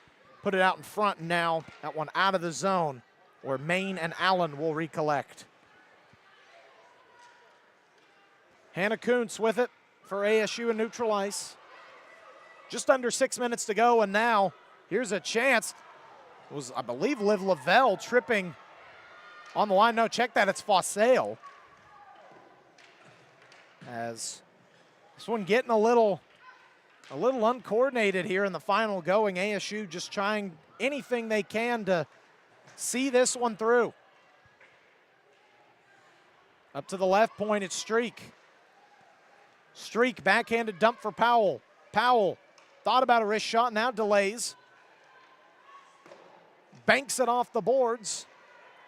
put it out in front. And now that one out of the zone where Maine and Allen will recollect. Hannah Kuntz with it for ASU in neutral ice. Just under 6 minutes to go, and now here's a chance. It was, I believe, Liv Lavelle tripping on the line. No, check that, it's Faussale. As this one getting a little uncoordinated here in the final going. ASU just trying anything they can to see this one through. Up to the left point, it's Streak. Streak, backhanded dump for Powell. Powell thought about a wrist shot, now delays. Banks it off the boards,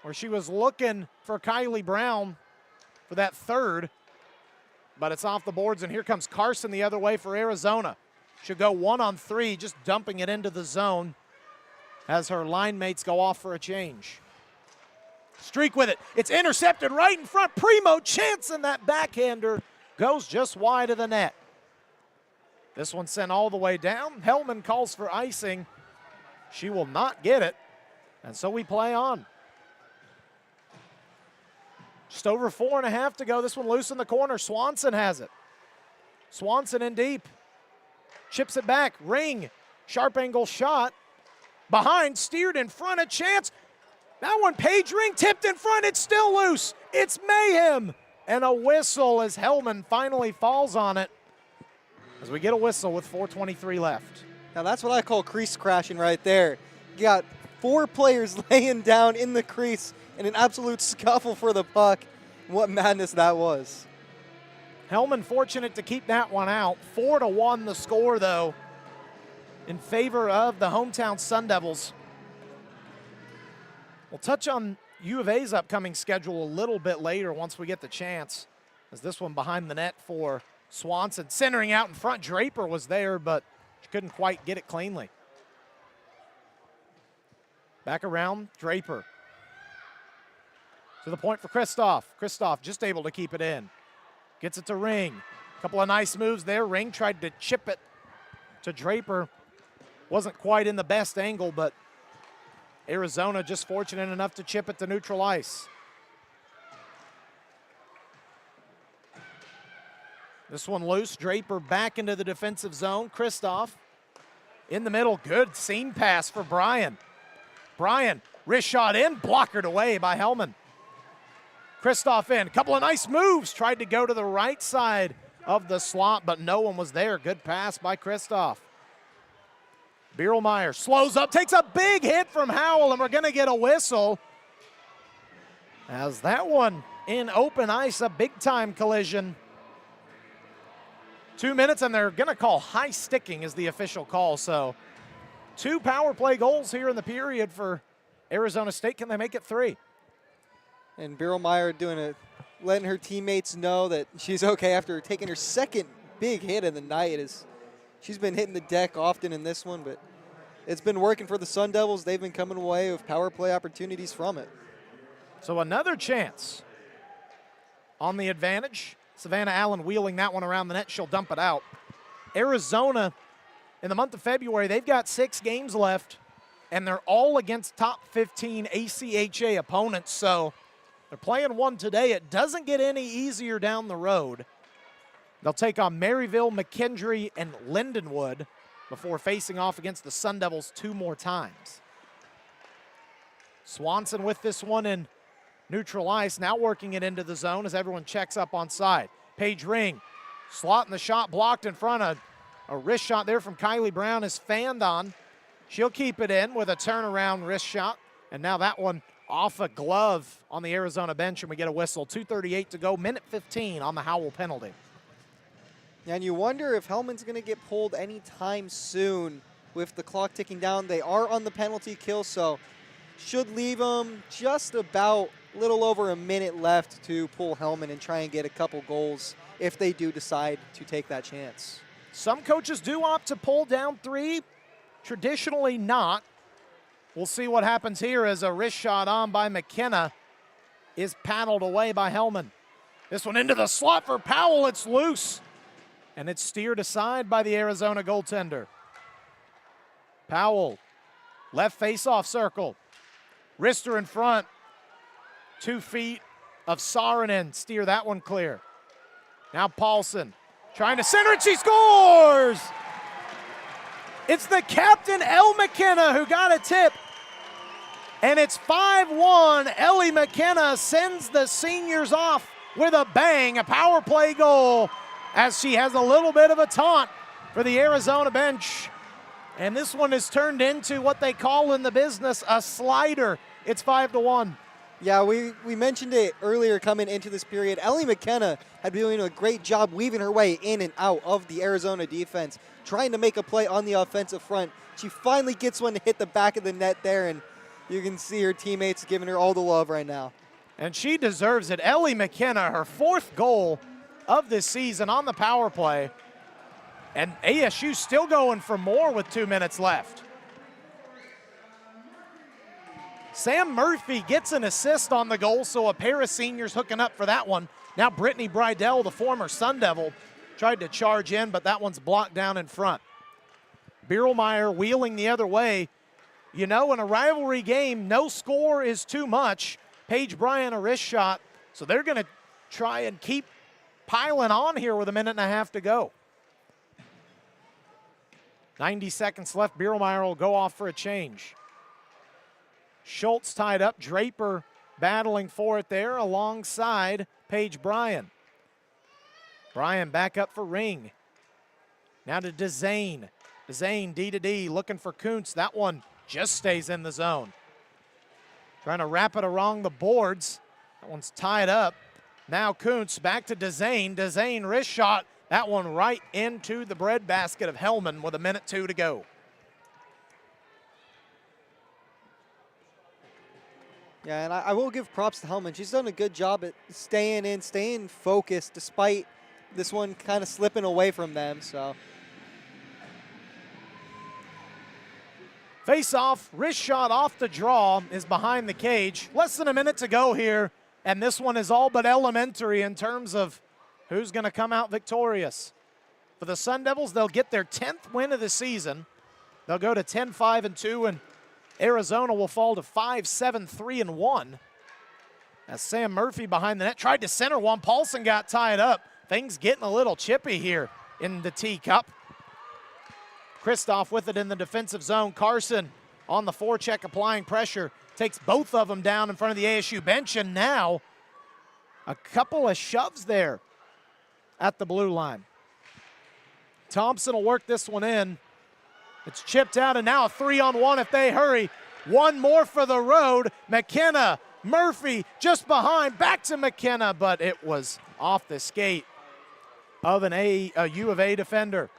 where she was looking for Kylie Brown for that third. But it's off the boards, and here comes Carson the other way for Arizona. Should go 1-on-3, just dumping it into the zone as her line mates go off for a change. Streak with it. It's intercepted right in front. Primo chance, and that backhander goes just wide of the net. This one sent all the way down. Hellman calls for icing. She will not get it, and so we play on. Just over 4.5 to go. This one loose in the corner. Swanson has it. Swanson in deep. Chips it back. Ring. Sharp angle shot. Behind. Steered in front. A chance. That one, Paige Ring tipped in front. It's still loose. It's mayhem. And a whistle as Hellman finally falls on it. As we get a whistle with 4:23 left. Now that's what I call crease crashing right there. You got 4 players laying down in the crease in an absolute scuffle for the puck. What madness that was. Hellman fortunate to keep that one out. 4-1 the score, though, in favor of the hometown Sun Devils. We'll touch on U of A's upcoming schedule a little bit later once we get the chance, as this one behind the net for Swanson. Centering out in front. Draper was there, but she couldn't quite get it cleanly. Back around, Draper. To the point for Kristoff. Kristoff just able to keep it in. Gets it to Ring. A couple of nice moves there. Ring tried to chip it to Draper. Wasn't quite in the best angle, but Arizona just fortunate enough to chip it to neutral ice. This one loose. Draper back into the defensive zone. Kristoff in the middle. Good seam pass for Bryan. Bryan, wrist shot in, blockered away by Hellman. Kristoff in. A couple of nice moves. Tried to go to the right side of the slot, but no one was there. Good pass by Kristoff. Bierlmeyer slows up, takes a big hit from Howell, and we're going to get a whistle. As that one in open ice, a big-time collision. 2 minutes, and they're going to call high sticking as the official call. So 2 power play goals here in the period for Arizona State. Can they make it 3? And Bierlmeyer letting her teammates know that she's okay after taking her second big hit of the night. She's been hitting the deck often in this one, but it's been working for the Sun Devils. They've been coming away with power play opportunities from it. So another chance on the advantage. Savannah Allen wheeling that one around the net. She'll dump it out. Arizona, in the month of February, they've got 6 games left, and they're all against top 15 ACHA opponents. So they're playing one today. It doesn't get any easier down the road. They'll take on Maryville, McKendree, and Lindenwood before facing off against the Sun Devils 2 more times. Swanson with this one in Neutral ice, now working it into the zone as everyone checks up on side. Paige Ring, slotting the shot blocked in front of a wrist shot there from Kylie Brown is fanned on. She'll keep it in with a turnaround wrist shot. And now that one off a glove on the Arizona bench, and we get a whistle. 2:38 to go, minute 15 on the Howell penalty. And you wonder if Hellman's going to get pulled anytime soon with the clock ticking down. They are on the penalty kill, so should leave them just about a little over a minute left to pull Hellman and try and get a couple goals if they do decide to take that chance. Some coaches do opt to pull down 3, traditionally not. We'll see what happens here as a wrist shot on by McKenna is paddled away by Hellman. This one into the slot for Powell, it's loose. And it's steered aside by the Arizona goaltender. Powell, left face-off circle. Wrister in front. 2 feet of Saarinen, steer that one clear. Now Paulson trying to center it, she scores! It's the captain, Elle McKenna, who got a tip. And it's 5-1. Ellie McKenna sends the seniors off with a bang, a power play goal, as she has a little bit of a taunt for the Arizona bench. And this one is turned into what they call in the business a slider. It's 5-1. Yeah, we mentioned it earlier coming into this period. Ellie McKenna had been doing a great job weaving her way in and out of the Arizona defense, trying to make a play on the offensive front. She finally gets one to hit the back of the net there, and you can see her teammates giving her all the love right now. And she deserves it. Ellie McKenna, her 4th goal of this season on the power play. And ASU still going for more with 2 minutes left. Sam Murphy gets an assist on the goal, so a pair of seniors hooking up for that one. Now Brittany Bridell, the former Sun Devil, tried to charge in, but that one's blocked down in front. Bierlmeyer wheeling the other way. You know, in a rivalry game, no score is too much. Paige Bryan a wrist shot, so they're going to try and keep piling on here with a minute and a half to go. 90 seconds left. Bierlmeyer will go off for a change. Schultz tied up. Draper battling for it there alongside Paige Bryan. Bryan back up for Ring. Now to DeZane. DeZane D to D looking for Kuntz. That one just stays in the zone. Trying to wrap it around the boards. That one's tied up. Now Kuntz back to DeZane. DeZane wrist shot. That one right into the breadbasket of Hellman with 1:02 to go. Yeah, and I will give props to Hellman. She's done a good job at staying focused despite this one kind of slipping away from them. So face off, wrist shot off the draw is behind the cage. Less than a minute to go here, and this one is all but elementary in terms of who's going to come out victorious. For the Sun Devils, they'll get their 10th win of the season. They'll go to 10-5-2, and Arizona will fall to 5-7-3-1. As Sam Murphy behind the net tried to center one. Paulson got tied up. Things getting a little chippy here in the teacup. Kristoff with it in the defensive zone. Carson on the forecheck applying pressure. Takes both of them down in front of the ASU bench, and now a couple of shoves there at the blue line. Thompson will work this one in. It's chipped out, and now a 3-on-1 if they hurry. One more for the road. McKenna, Murphy just behind, back to McKenna, but it was off the skate of a U of A defender.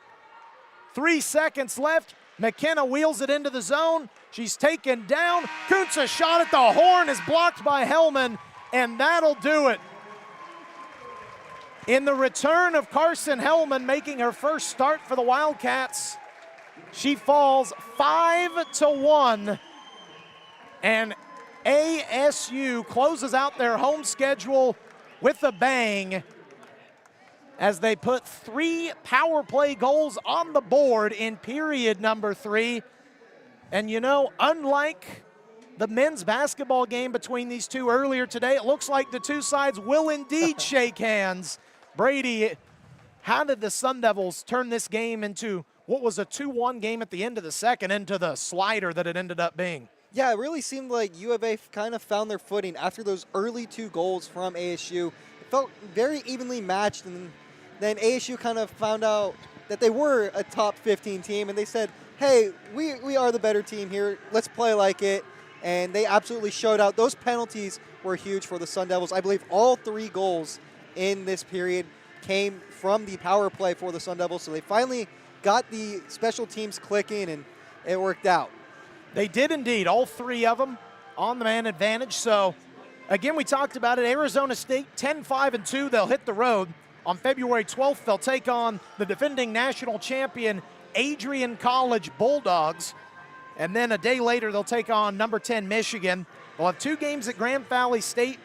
3 seconds left. McKenna wheels it into the zone. She's taken down. Kuntz a shot at the horn is blocked by Hellman, and that'll do it. In the return of Carson Hellman making her first start for the Wildcats, she falls 5-1, and ASU closes out their home schedule with a bang as they put 3 power play goals on the board in period number 3. And you know, unlike the men's basketball game between these two earlier today, it looks like the two sides will indeed shake hands. Brady, how did the Sun Devils turn this game into what was a 2-1 game at the end of the second into the slider that it ended up being? Yeah, it really seemed like U of A kind of found their footing after those early 2 goals from ASU. It felt very evenly matched, and then ASU kind of found out that they were a top 15 team, and they said, hey, we are the better team here. Let's play like it. And they absolutely showed out. Those penalties were huge for the Sun Devils. I believe all 3 goals in this period came from the power play for the Sun Devils, so they finally got the special teams clicking, and it worked out. They did indeed, all 3 of them on the man advantage. So, again, we talked about it. Arizona State, 10-5-2. They'll hit the road. On February 12th, they'll take on the defending national champion Adrian College Bulldogs. And then a day later, they'll take on number 10 Michigan. They'll have 2 games at Grand Valley State,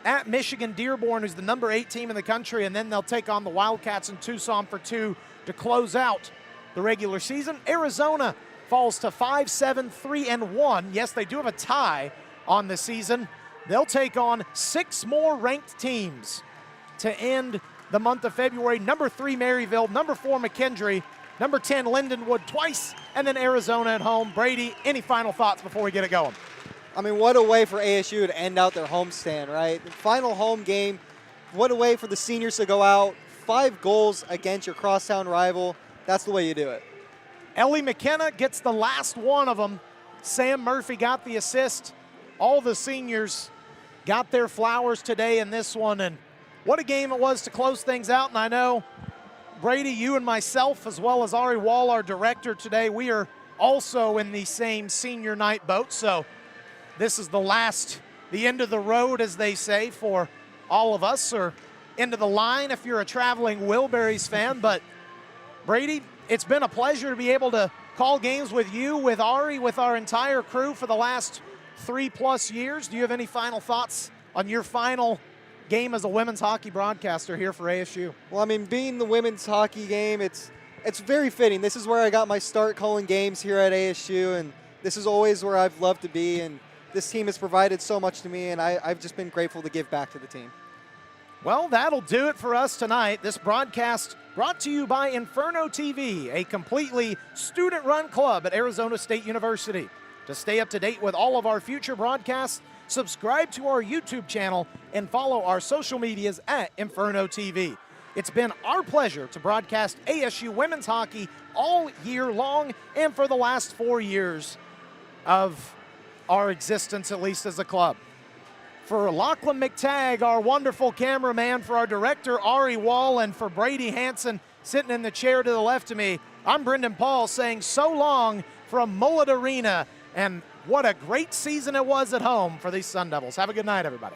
at Michigan Dearborn, who's the number 8 team in the country, and then they'll take on the Wildcats in Tucson for 2 to close out the regular season. Arizona falls to 5-7-3-1. Yes, they do have a tie on the season. They'll take on 6 more ranked teams to end the month of February. Number 3 Maryville, number 4 McKendree, number 10 Lindenwood twice, and then Arizona at home. Brady, any final thoughts before we get it going? I mean, what a way for ASU to end out their homestand, right? The final home game, what a way for the seniors to go out. 5 goals against your crosstown rival. That's the way you do it. Ellie McKenna gets the last one of them. Sam Murphy got the assist. All the seniors got their flowers today in this one, and what a game it was to close things out. And I know, Brady, you and myself, as well as Ari Wall, our director today, we are also in the same senior night boat. So this is the end of the road, as they say, for all of us, or end of the line if you're a traveling Wilburys fan. But Brady, it's been a pleasure to be able to call games with you, with Ari, with our entire crew for the last 3+ years. Do you have any final thoughts on your final game as a women's hockey broadcaster here for ASU? Well, I mean, being the women's hockey game, it's very fitting. This is where I got my start calling games here at ASU, and this is always where I've loved to be, and this team has provided so much to me, and I've just been grateful to give back to the team. Well, that'll do it for us tonight. This broadcast brought to you by Inferno TV, a completely student-run club at Arizona State University. To stay up to date with all of our future broadcasts, subscribe to our YouTube channel and follow our social medias at Inferno TV. It's been our pleasure to broadcast ASU women's hockey all year long and for the last 4 years of our existence, at least as a club. For Lachlan McTagg, our wonderful cameraman, for our director, Ari Wall, and for Brady Hanson sitting in the chair to the left of me, I'm Brendan Paul saying so long from Mullett Arena, and what a great season it was at home for these Sun Devils. Have a good night, everybody.